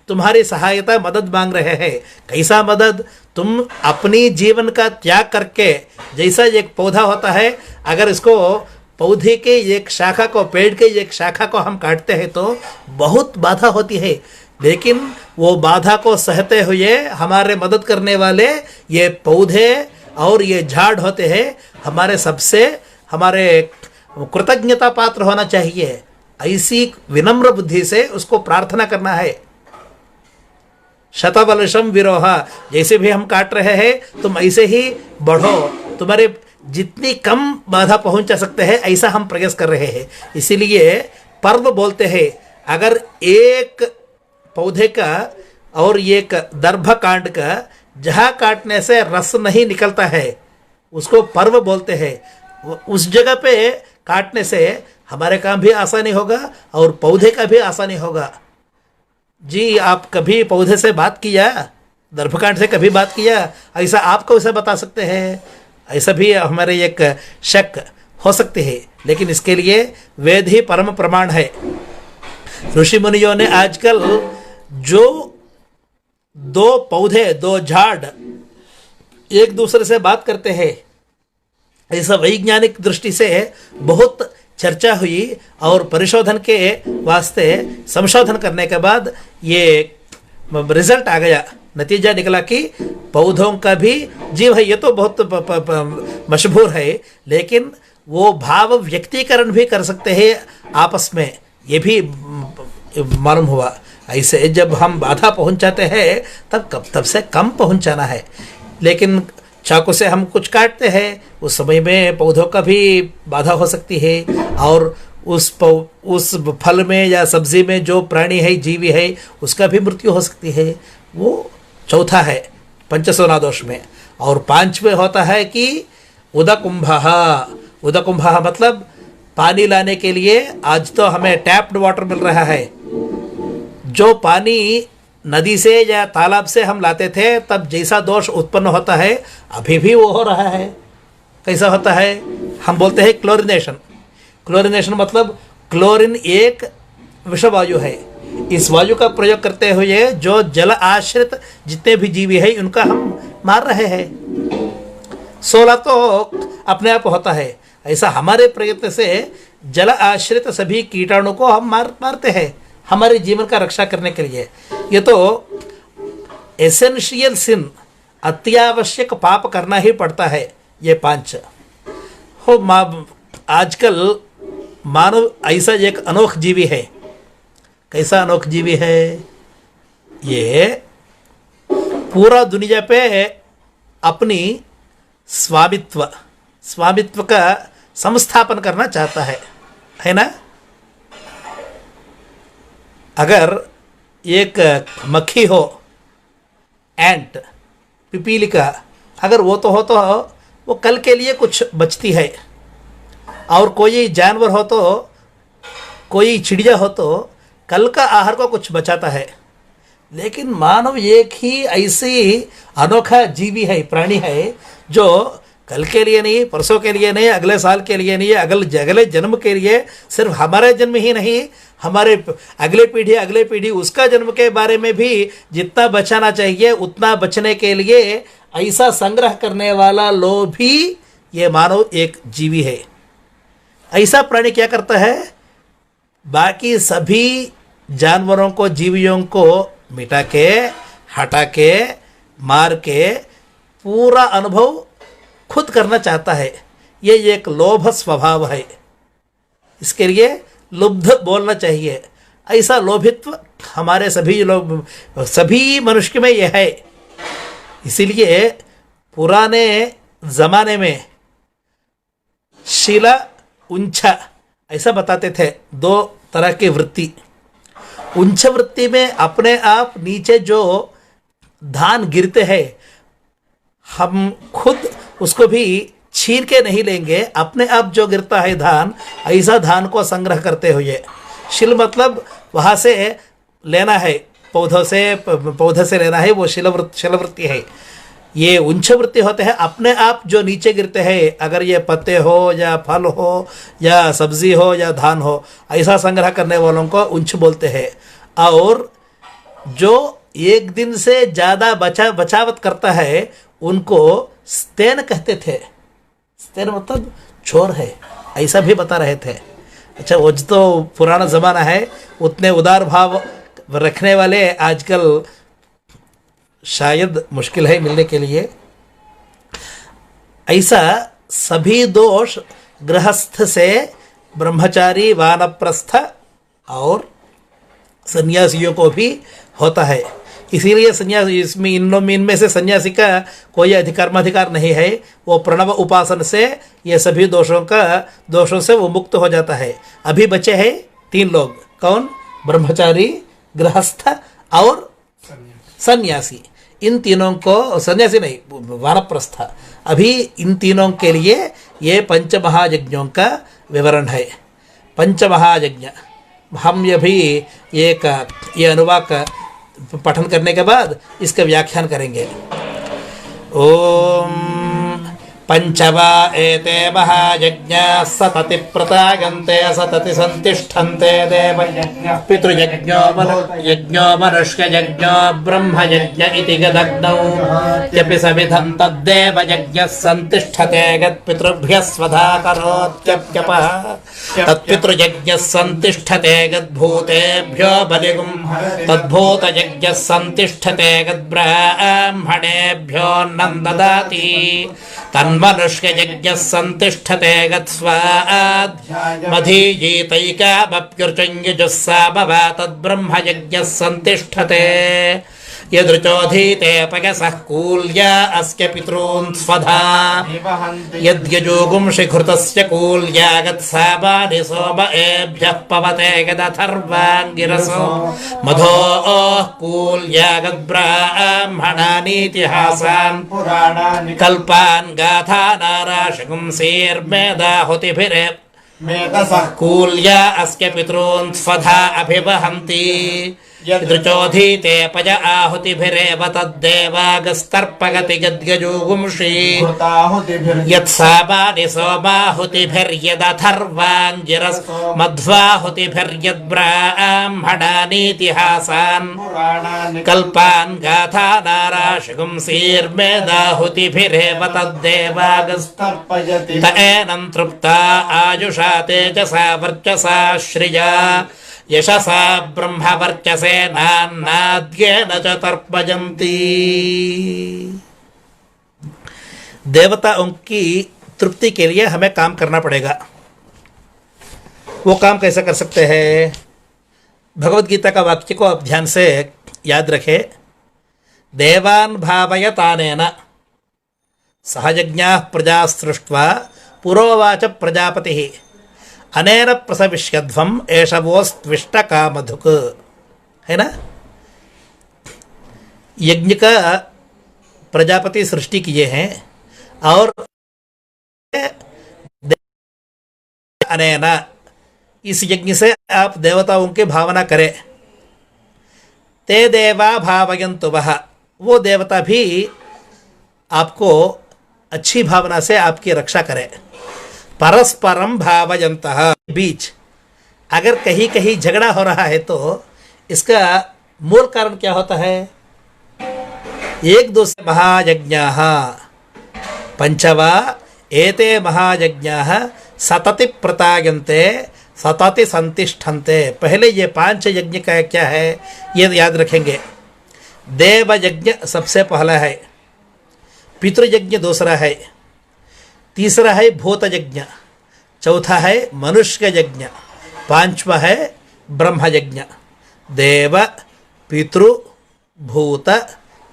[SPEAKER 1] तुम्हारी सहायता मदद मांग रहे हैं। कैसा मदद? तुम अपनी जीवन का त्याग करके, जैसा एक पौधा होता है, अगर इसको पौधे के एक शाखा को, पेड़ के एक शाखा को हम काटते हैं तो बहुत बाधा होती है, लेकिन वो बाधा को सहते हुए हमारे मदद करने वाले ये पौधे और ये झाड़ होते हैं। हमारे सबसे हमारे कृतज्ञता पात्र होना चाहिए। ऐसी विनम्र बुद्धि से उसको प्रार्थना करना है। शतवलशम विरोहा, जैसे भी हम काट रहे हैं तुम ऐसे ही बढ़ो, तुम्हारे जितनी कम बाधा पहुंचा सकते हैं ऐसा हम प्रयास कर रहे हैं। इसीलिए पर्व बोलते हैं। अगर एक पौधे का और एक दर्भ कांड का जहाँ काटने से रस नहीं निकलता है उसको पर्व बोलते हैं। उस जगह पे काटने से हमारे काम भी आसानी होगा और पौधे का भी आसानी होगा। जी, आप कभी पौधे से बात किया, दर्भकांड से कभी बात किया? ऐसा आपको उसे बता सकते हैं, ऐसा भी हमारे एक शक हो सकते हैं, लेकिन इसके लिए वेद ही परम प्रमाण है। ऋषि मुनियों ने आजकल जो दो पौधे, दो झाड़ एक दूसरे से बात करते हैं, ऐसा वैज्ञानिक दृष्टि से बहुत चर्चा हुई और परिशोधन के वास्ते संशोधन करने के बाद ये रिजल्ट आ गया, नतीजा निकला कि पौधों का भी जीव है। ये तो बहुत मशहूर है, लेकिन वो भाव व्यक्तीकरण भी कर सकते हैं आपस में, ये भी मालूम हुआ। ऐसे जब हम बाधा पहुंचाते हैं तब से कम पहुंचाना है, लेकिन चाकू से हम कुछ काटते हैं उस समय में पौधों का भी बाधा हो सकती है, और उस फल में या सब्जी में जो प्राणी है, जीवी है, उसका भी मृत्यु हो सकती है। वो चौथा है पंचसोना दोष में। और पांचवें होता है कि उदकुंभः। उदकुंभः मतलब पानी लाने के लिए आज तो हमें टैप्ड वाटर मिल रहा है, जो पानी नदी से या तालाब से हम लाते थे तब जैसा दोष उत्पन्न होता है अभी भी वो हो रहा है। कैसा होता है? हम बोलते हैं क्लोरिनेशन। क्लोरिनेशन मतलब क्लोरीन एक विषवायु है। इस वायु का प्रयोग करते हुए जो जल आश्रित जितने भी जीवी है उनका हम मार रहे हैं। 16 तो अपने आप होता है। ऐसा हमारे प्रयत्न से जल आश्रित सभी कीटाणु को हम मारते हैं हमारे जीवन का रक्षा करने के लिए। ये तो एसेंशियल सिन, अत्यावश्यक पाप करना ही पड़ता है। ये 5 हो। आजकल मानव ऐसा एक अनोख जीवी है। कैसा अनोख जीवी है? ये पूरा दुनिया पे अपनी स्वामित्व का संस्थापन करना चाहता है ना? अगर एक मक्खी हो, एंट, पिपीलिका, अगर वो तो वो कल के लिए कुछ बचती है, और कोई जानवर हो तो, कोई चिड़िया हो तो कल का आहार को कुछ बचाता है। लेकिन मानव एक ही ऐसी अनोखा जीवी है, प्राणी है, जो कल के लिए नहीं, परसों के लिए नहीं, अगले साल के लिए नहीं, अगले जन्म के लिए, सिर्फ हमारे जन्म ही नहीं, हमारे अगले पीढ़ी उसका जन्म के बारे में भी जितना बचाना चाहिए उतना बचने के लिए ऐसा संग्रह करने वाला लोभी ये मानव एक जीवी है। ऐसा प्राणी क्या करता है? बाकी सभी जानवरों को, जीवियों को मिटा के, हटा के, मार के पूरा अनुभव खुद करना चाहता है। ये एक लोभ स्वभाव है। इसके लिए लुब्ध बोलना चाहिए। ऐसा लोभित्व हमारे सभी लोग, सभी मनुष्य में यह है। इसीलिए पुराने ज़माने में शिला उंचा ऐसा बताते थे, दो तरह की वृत्ति। उंच वृत्ति में अपने आप नीचे जो धान गिरते हैं, हम खुद उसको भी छीन के नहीं लेंगे, अपने आप जो गिरता है धान, ऐसा धान को संग्रह करते हुए। शिल मतलब वहाँ से लेना है, पौधे से लेना है, वो शिलवृत्ति है। ये उंच वृत्ति होते हैं, अपने आप जो नीचे गिरते हैं, अगर ये पत्ते हो या फल हो या सब्जी हो या धान हो, ऐसा संग्रह करने वालों को उंच बोलते हैं। और जो एक दिन से ज़्यादा बचावट करता है उनको स्तेन कहते थे। स्तेन मतलब चोर है, ऐसा भी बता रहे थे। अच्छा, वो तो पुराना ज़माना है, उतने उदार भाव रखने वाले आजकल शायद मुश्किल है मिलने के लिए। ऐसा सभी दोष गृहस्थ से ब्रह्मचारी, वानप्रस्थ और सन्यासियों को भी होता है। इसीलिए सन्यासी, इसमें इनमें से सन्यासी का कोई कर्माधिकार नहीं है। वो प्रणव उपासन से ये सभी दोषों से वो मुक्त हो जाता है। अभी बचे हैं 3 लोग, कौन? ब्रह्मचारी, गृहस्थ और सन्यासी। इन तीनों को, सन्यासी नहीं, वानप्रस्थ, अभी इन तीनों के लिए ये पंचमहायज्ञों का विवरण है। पंचमहायज्ञ हम ये अनुवाक पठन करने के बाद इसका व्याख्यान करेंगे। ओम पंचवा एते महायज्ञाः सतति प्रतागन्ते सतति संतिष्ठन्ते देवयज्ञः पितृयज्ञो मनुष्ययज्ञो ब्रह्मयज्ञ इति गदग्नौ यपि सविधं तद्देवयज्ञः संतिष्ठते गत्पितृभ्यः स्वधा करोत्यप्यपः तत्पितृयज्ञः संतिष्ठते गद्भूतेभ्यो बलिगुं तद्भूतयज्ञः संतिष्ठते गद्ब्राह्मणेभ्यो अन्नं ददाति तन्मनुष्ययज्ञः संतिष्ठते गत्स्वामधीयीतैकामप्युर्चञ्जुस्सामवा तद्ब्रह्मयज्ञः संतिष्ठते यदृचोधीते पयसः कूल्या अस्य पितॄन् स्वधा यद्यजोगुंषि घृतस्य कूल्या गत्सामानि सोम एभ्यः पवते गदथर्वाङ्गिरसो मधोः कूल्या गद्ब्राह्मणानीतिहासान् पुराणानि कल्पान् गाथानाराशिगुंसेर्मेधाहुतिभिरे मेधसः कूल्या अस्य पितॄन् स्वधा अभिवहन्ति यदृचोधीते पय आहुतिभिरेव तद्देवागस्तर्पगति गद्यजोगुंषि यत्सामानि सोमाहुतिभिर्यदथर्वाङ्गिरस् मध्वाहुतिभिर्यद्ब्राह्मणानीतिहासान् कल्पान् गाथानाराशिगुंसीर्मेधाहुतिभिरेव तद्देवागस्तर्पयति त एनं तृप्ता आयुषा तेजसा वर्चसा श्रिया यशसा ब्रह्मवर्चसे नान्नाद्येन च तर्पयन्ति। देवताओं की तृप्ति के लिए हमें काम करना पड़ेगा। वो काम कैसे कर सकते हैं? भगवद गीता का वाक्य को आप ध्यान से याद रखें। देवान् भावयतानेन सहयज्ञाः प्रजा सृष्ट्वा पुरोवाच प्रजापतिः अनेन प्रसविष्यध्वं एषवोस्त्विष्ट कामधुक्। है ना? यज्ञ का प्रजापति सृष्टि किए हैं और अनेन, इस यज्ञ से आप देवताओं की भावना करें। ते देवा भावयन्तु वः, वो देवता भी आपको अच्छी भावना से आपकी रक्षा करें। परस्परम भावयन्तः, बीच अगर कहीं कहीं झगड़ा हो रहा है तो इसका मूल कारण क्या होता है? एक दूसरे महायज्ञाः पंचवा एते महायज्ञाः सतति प्रतायन्ते सतति संतिष्ठन्ते। पहले ये 5 यज्ञ का क्या है ये याद रखेंगे। देव यज्ञ सबसे पहला है, पितृयज्ञ दूसरा है, तीसरा है भूत यज्ञ, चौथा है मनुष्य यज्ञ, पांचवा है ब्रह्म यज्ञ, देव पितृ भूत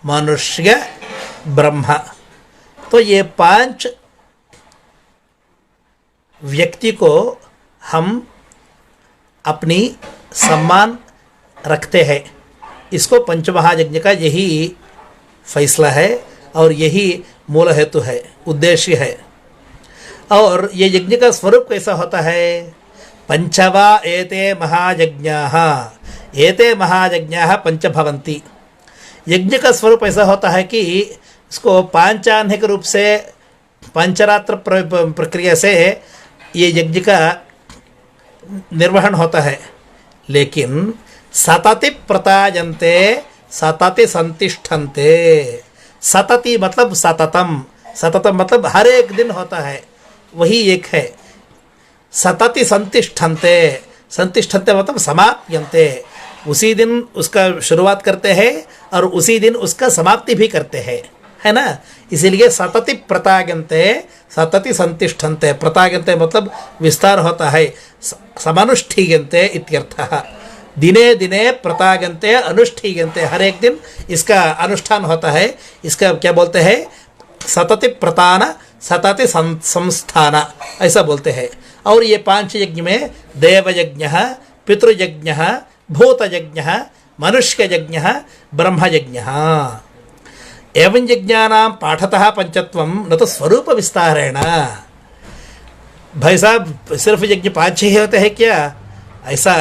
[SPEAKER 1] मनुष्य ब्रह्म। तो ये 5 व्यक्ति को हम अपनी सम्मान रखते हैं। इसको पंचमहायज्ञ का यही फैसला है और यही मूल हेतु है, उद्देश्य है। और ये यज्ञ का स्वरूप कैसा होता है? पंचवा एते महायज्ञाः, एते महायज्ञाः पंच भवन्ति। यज्ञ का स्वरूप ऐसा होता है कि इसको पांचान्हिक रूप से पंचरात्र प्रक्रिया से ये यज्ञ का निर्वहन होता है, लेकिन सतति प्रतायन्ते सतति संतिष्ठन्ते। सतति मतलब सततम, सततम मतलब हर एक दिन होता है, वही एक है। सतति संतिष्ठन्ते, संतिष्ठन्ते मतलब समाप्यन्ते, उसी दिन उसका शुरुआत करते हैं और उसी दिन उसका समाप्ति भी करते हैं, है ना। इसीलिए सतति प्रतायन्ते सतति संतिष्ठन्ते। प्रतायन्ते मतलब विस्तार होता है, समानुष्ठीयन्ते इत्यर्थः। दिने दिने प्रतायन्ते अनुष्ठीयन्ते, हर एक दिन इसका अनुष्ठान होता है। इसका क्या बोलते हैं? सतति प्रतान सतति संस्थान, ऐसा बोलते हैं। और ये 5 यज्ञ में देवयज्ञ, पितृयज्ञ, भूतयज्ञ, मनुष्ययज्ञ, ब्रह्मयज्ञ। एवं यज्ञानां पाठतः पंचत्वं न तो स्वरूप विस्तारेण। भाई साहब सिर्फ यज्ञ 5 ही होते हैं क्या? ऐसा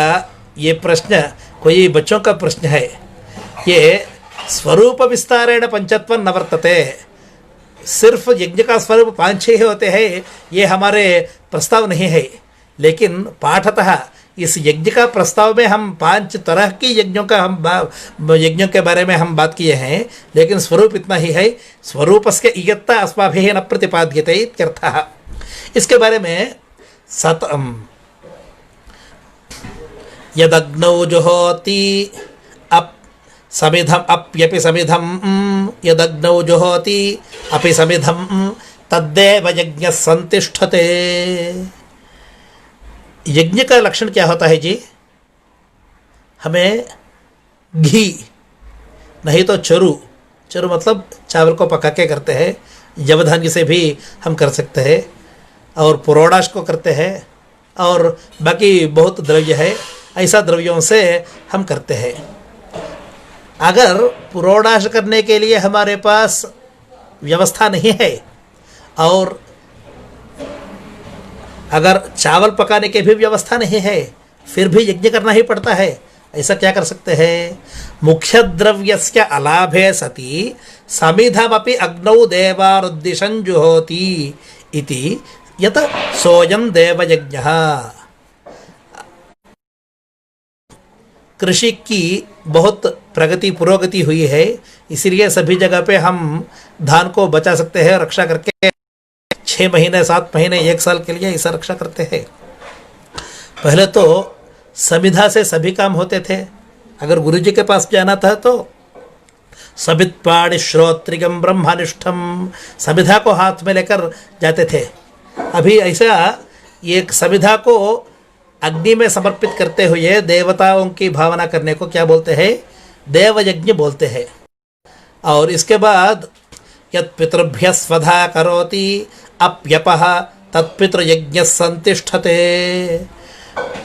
[SPEAKER 1] ये प्रश्न कोई बच्चों का प्रश्न है। ये स्वरूप विस्तारेण पंचत्वं न वर्तते। सिर्फ यज्ञ का स्वरूप 5-6 ही होते हैं, ये हमारे प्रस्ताव नहीं है। लेकिन पाठतः इस यज्ञ का प्रस्ताव में हम 5 तरह की यज्ञों का यज्ञों के बारे में हम बात किए हैं, लेकिन स्वरूप इतना ही है। स्वरूपस्य इयत्ता अस्माभिः न प्रतिपाद्यते इत्यर्थः। इसके बारे में यदग्नौ जुहोति समिधम अप्यपि समिधम, यदग्नौ जुहोति अपि समिधम तद्देव यज्ञ संतिष्ठते। यज्ञ का लक्षण क्या होता है जी? हमें घी नहीं तो चरु, चरु मतलब चावल को पका के करते हैं, जवधान्य से भी हम कर सकते हैं, और पुरोडाश को करते हैं, और बाकी बहुत द्रव्य है, ऐसा द्रव्यों से हम करते हैं। अगर पुरोडाश करने के लिए हमारे पास व्यवस्था नहीं है और अगर चावल पकाने की भी व्यवस्था नहीं है, फिर भी यज्ञ करना ही पड़ता है। ऐसा क्या कर सकते हैं? मुख्य द्रव्यस्य अलाभे सति समिधमपि अग्नौ देवानुद्दिशं जुहोति इति यत सोऽयं देवयज्ञः। कृषि की बहुत प्रगति पुरोगति हुई है, इसीलिए सभी जगह पे हम धान को बचा सकते हैं, रक्षा करके 6 महीने 7 महीने 1 साल के लिए ऐसा रक्षा करते हैं। पहले तो समिधा से सभी काम होते थे। अगर गुरुजी के पास जाना था तो समित्पाणि श्रोत्रियम ब्रह्मनिष्ठम, समिधा को हाथ में लेकर जाते थे। अभी ऐसा एक समिधा को अग्नि में समर्पित करते हुए देवताओं की भावना करने को क्या बोलते हैं? देवयज्ञ बोलते हैं। और इसके बाद यत् पितृभ्यः स्वधा करोति अप्यपः तत्पितृयज्ञ संतिष्ठते।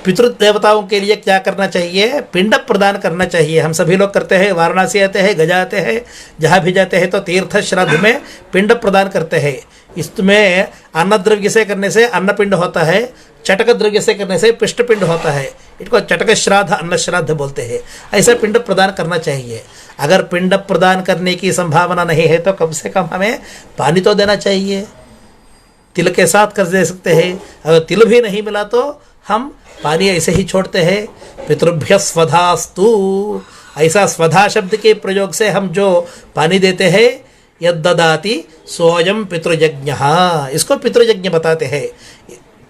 [SPEAKER 1] पितृदेवताओं के लिए क्या करना चाहिए? पिंड प्रदान करना चाहिए। हम सभी लोग करते हैं, वाराणसी आते हैं, गया आते हैं, जहाँ भी जाते हैं तो तीर्थ श्राद्ध में पिंड प्रदान करते हैं। इसमें अन्न द्रव्य से करने से अन्न पिंड होता है, चटक द्रव्य से करने से पिष्ट पिंड होता है। इसको चटक श्राद्ध अन्न श्राद्ध बोलते हैं। ऐसा पिंड प्रदान करना चाहिए। अगर पिंड प्रदान करने की संभावना नहीं है तो कम से कम हमें पानी तो देना चाहिए। तिल के साथ कर दे सकते हैं। अगर तिल भी नहीं मिला तो हम पानी ऐसे ही छोड़ते हैं। पितृभ्य स्वधास्तु, ऐसा स्वधा शब्द के प्रयोग से हम जो पानी देते हैं, यद्ददाति सोऽयं पितृयज्ञः, इसको पितृयज्ञ बताते हैं।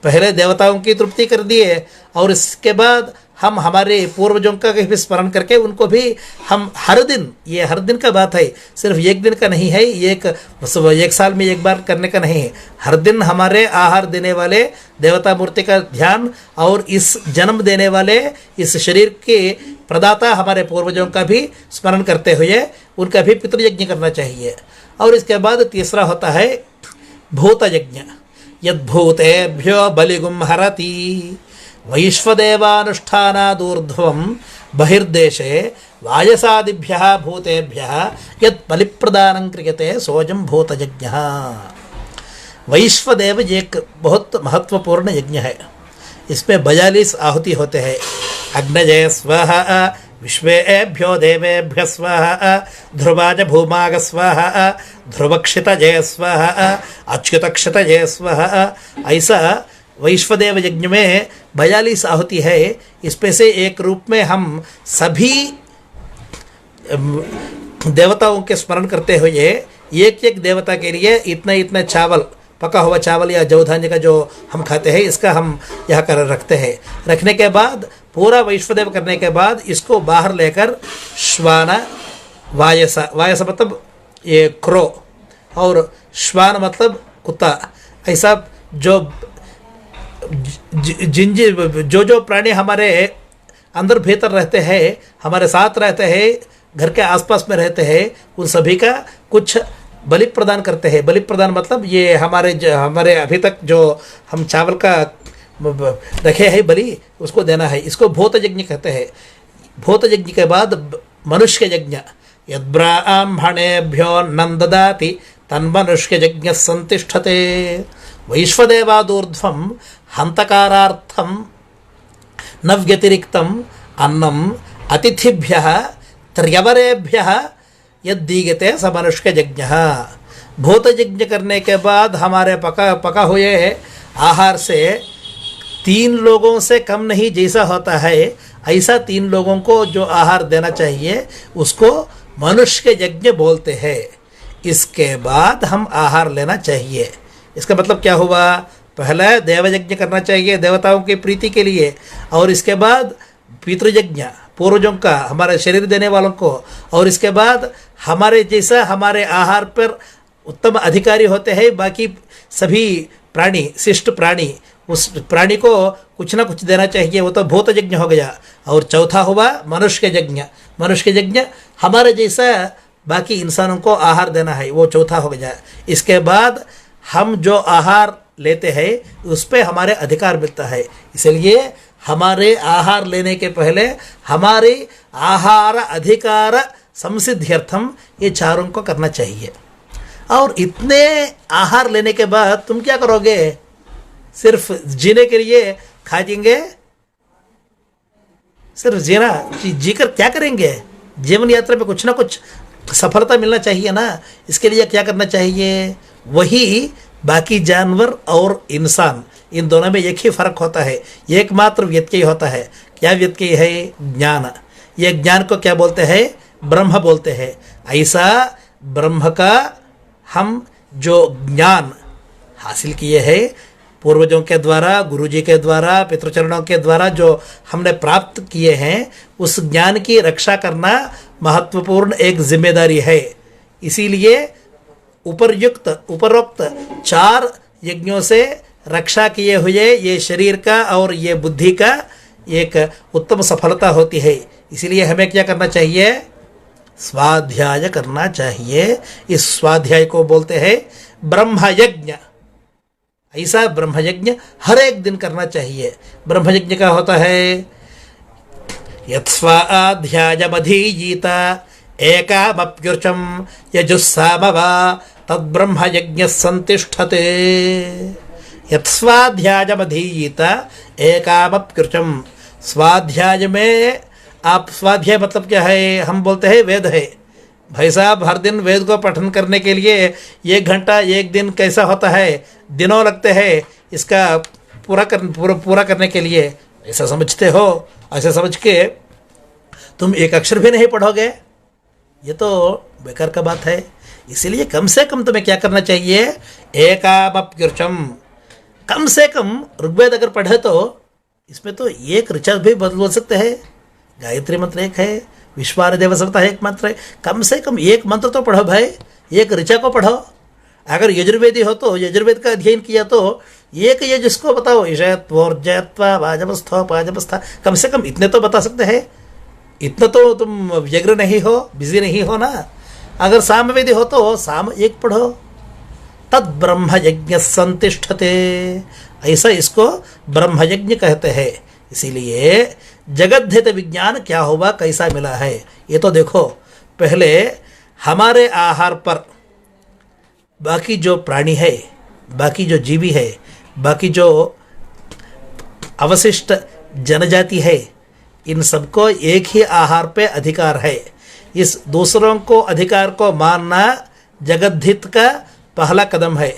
[SPEAKER 1] पहले देवताओं की तृप्ति कर दिए और इसके बाद हम हमारे पूर्वजों का भी स्मरण करके उनको भी हम हर दिन, ये हर दिन का बात है, सिर्फ एक दिन का नहीं है, एक साल में एक बार करने का नहीं है, हर दिन हमारे आहार देने वाले देवता मूर्ति का ध्यान और इस जन्म देने वाले इस शरीर के प्रदाता हमारे पूर्वजों का भी स्मरण करते हुए उनका भी पितृयज्ञ करना चाहिए। और इसके बाद तीसरा होता है भूत यज्ञ। यद्भूतेभ्यो बलिगुम हरति वैश्वदेवानुष्ठानादूर्ध्वं बहिर्देशे वायसादिभ्यः भूतेभ्यः यत् बलिप्रदानं क्रियते सोऽयं भूतयज्ञः। वैश्वदेव एक बहुत महत्वपूर्ण यज्ञ है। इसमें 42 आहुति होते हैं। अग्नये स्वाहा, विश्वेभ्यो देवेभ्य स्वाहा, ध्रुवाज भूमाग स्वाहा, ध्रुवक्षितजय स्वाहा, अच्युतक्षितजय स्वाहा। ऐसा वैश्वदेव यज्ञ में 42 आहुति है। इसमें से एक रूप में हम सभी देवताओं के स्मरण करते हुए एक एक देवता के लिए इतना इतना चावल, पका हुआ चावल या जौ धान्य का जो हम खाते हैं, इसका हम यहाँ कर रखते हैं। रखने के बाद पूरा वैश्वदेव करने के बाद इसको बाहर लेकर श्वान, वायस, वायस मतलब ये क्रो, और श्वान मतलब कुत्ता, ऐसा जो जो प्राणी हमारे अंदर भीतर रहते हैं, हमारे साथ रहते हैं, घर के आसपास में रहते हैं, उन सभी का कुछ बलि प्रदान करते हैं। बलि प्रदान मतलब ये हमारे अभी तक जो हम चावल का रखे हैं बलि, उसको देना है। इसको भूत यज्ञ कहते हैं। भूत यज्ञ के बाद मनुष्य यज्ञ। यद्ब्राह्मणेभ्यो न ददाति तन्मनुष्य यज्ञ संतिष्ठते वैश्वदेवादूर्ध्वं हंतकारार्थं न व्यतिरिक्तम् अन्नम् अतिथिभ्यः त्र्यवरेभ्यः यद्दीयते स मनुष्य यज्ञः। भूत यज्ञ करने के बाद हमारे पका हुए आहार से 3 लोगों से कम नहीं जैसा होता है, ऐसा 3 लोगों को जो आहार देना चाहिए उसको मनुष्य यज्ञ बोलते हैं। इसके बाद हम आहार लेना चाहिए। इसका मतलब क्या हुआ? पहला देवयज्ञ करना चाहिए देवताओं की प्रीति के लिए, और इसके बाद पितृयज्ञ पूर्वजों का, हमारे शरीर देने वालों को, और इसके बाद हमारे जैसा हमारे आहार पर उत्तम अधिकारी होते हैं बाकी सभी प्राणी, शिष्ट प्राणी, उस प्राणी को कुछ ना कुछ देना चाहिए, वो तो भूत यज्ञ हो गया। और चौथा हुआ मनुष्य यज्ञ। मनुष्य यज्ञ हमारे जैसा बाकी इंसानों को आहार देना है, वो चौथा हो गया। इसके बाद हम जो आहार लेते हैं उस पर हमारे अधिकार मिलता है। इसलिए हमारे आहार लेने के पहले हमारे आहार अधिकार संसिद्ध्यर्थम ये चारों को करना चाहिए। और इतने आहार लेने के बाद तुम क्या करोगे? सिर्फ जीने के लिए खाएंगे? सिर्फ जीकर क्या करेंगे? जीवन यात्रा में कुछ ना कुछ सफलता मिलना चाहिए ना। इसके लिए क्या करना चाहिए? वही बाकी जानवर और इंसान, इन दोनों में एक ही फर्क होता है, एकमात्र व्यत्यय होता है। क्या व्यत्यय है? ज्ञान। ये ज्ञान को क्या बोलते हैं? ब्रह्म बोलते हैं। ऐसा ब्रह्म का हम जो ज्ञान हासिल किए हैं पूर्वजों के द्वारा, गुरुजी के द्वारा, पितृचरणों के द्वारा जो हमने प्राप्त किए हैं, उस ज्ञान की रक्षा करना महत्वपूर्ण एक जिम्मेदारी है। इसीलिए उपरोक्त 4 यज्ञों से रक्षा किए हुए ये शरीर का और ये बुद्धि का एक उत्तम सफलता होती है। इसलिए हमें क्या करना चाहिए? स्वाध्याय करना चाहिए। इस स्वाध्याय को बोलते हैं ब्रह्मयज्ञ। ऐसा ब्रह्मयज्ञ हर एक दिन करना चाहिए। ब्रह्मयज्ञ का होता है यत्स्वाध्यायमधीयीत एकामप्युर्चं यजुस्सामवा तद्ब्रह्मयज्ञ संतिष्ठते। यत्स्वाध्यायमधीयीत एकामप्युर्चं। स्वाध्याय में आप, स्वाध्याय मतलब क्या है? हम बोलते हैं वेद है। भाई साहब, हर दिन वेद को पठन करने के लिए 1 घंटा 1 दिन कैसा होता है? दिनों लगते हैं इसका पूरा करने के लिए। ऐसा समझते हो? ऐसा समझ के तुम एक अक्षर भी नहीं पढ़ोगे, ये तो बेकार का बात है। इसलिए कम से कम तुम्हें क्या करना चाहिए? एकामप्युर्चं। कम से कम ऋग्वेद अगर पढ़े तो इसमें तो एक ऋचा भी बोल सकते हैं, गायत्री मंत्र एक है, विश्वार देव सप्ताह एक मंत्र है, कम से कम एक मंत्र तो पढ़ो भाई, एक ऋचा को पढ़ो। अगर यजुर्वेदी हो तो यजुर्वेद का अध्ययन किया तो एक ये जिसको बताओ, ईशत्वोर्जयत्वा वाजमस्थो पाजमस्था, कम से कम इतने तो बता सकते हैं। इतना तो तुम व्यग्र नहीं हो, बिजी नहीं हो ना। अगर सामवेदी हो तो साम एक पढ़ो, तद ब्रह्म यज्ञ संतिष्ठते, ऐसा इसको ब्रह्म यज्ञ कहते हैं। इसीलिए जगद्धित विज्ञान क्या हुआ, कैसा मिला है, ये तो देखो। पहले हमारे आहार पर बाकी जो प्राणी है, बाकी जो जीवी है, बाकी जो अवशिष्ट जनजाति है, इन सबको एक ही आहार पे अधिकार है। इस दूसरों को अधिकार को मानना जगद्धित का पहला कदम है।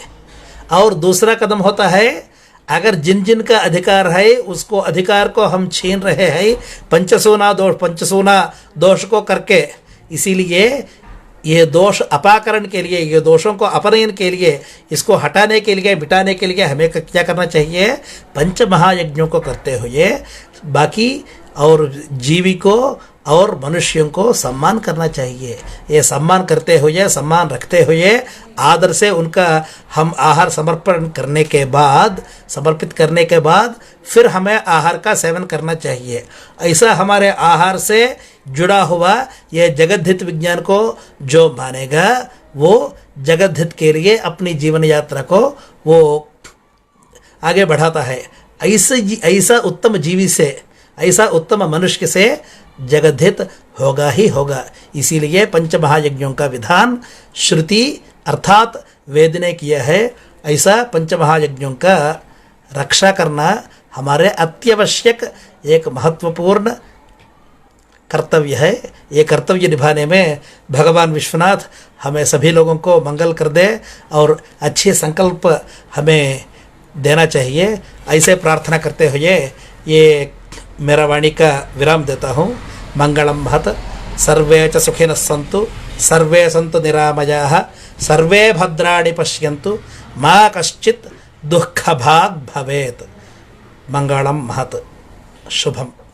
[SPEAKER 1] और दूसरा कदम होता है, अगर जिन जिन का अधिकार है उसको अधिकार को हम छीन रहे हैं पंचसूना दोष को करके। इसीलिए ये दोष अपाकरण के लिए, ये दोषों को अपनयन के लिए, इसको हटाने के लिए, मिटाने के लिए हमें क्या करना चाहिए, पंच महायज्ञों को करते हुए बाकी और जीवी को और मनुष्यों को सम्मान करना चाहिए। ये सम्मान करते हुए, सम्मान रखते हुए, आदर से उनका हम आहार समर्पित करने के बाद फिर हमें आहार का सेवन करना चाहिए। ऐसा हमारे आहार से जुड़ा हुआ ये जगद्धित विज्ञान को जो मानेगा वो जगद्धित के लिए अपनी जीवन यात्रा को वो आगे बढ़ाता है। ऐसा उत्तम जीवी से, ऐसा उत्तम मनुष्य से जगद्धित होगा ही होगा। इसीलिए पंच महायज्ञों का विधान श्रुति अर्थात वेद ने किया है। ऐसा पंच महायज्ञों का रक्षा करना हमारे अत्यावश्यक एक महत्वपूर्ण कर्तव्य है। ये कर्तव्य निभाने में भगवान विश्वनाथ हमें सभी लोगों को मंगल कर दे और अच्छे संकल्प हमें देना चाहिए। ऐसे प्रार्थना करते हुए ये मेरा वाणी का विराम देता हूँ। मंगलम महत, सर्वे च सुखिनः सन्तु, सर्वे सन्तु निरामयाः, सर्वे भद्राणि पश्यन्तु, मा कश्चित् दुःखभाग् भवेत्। मंगलम महत, शुभम।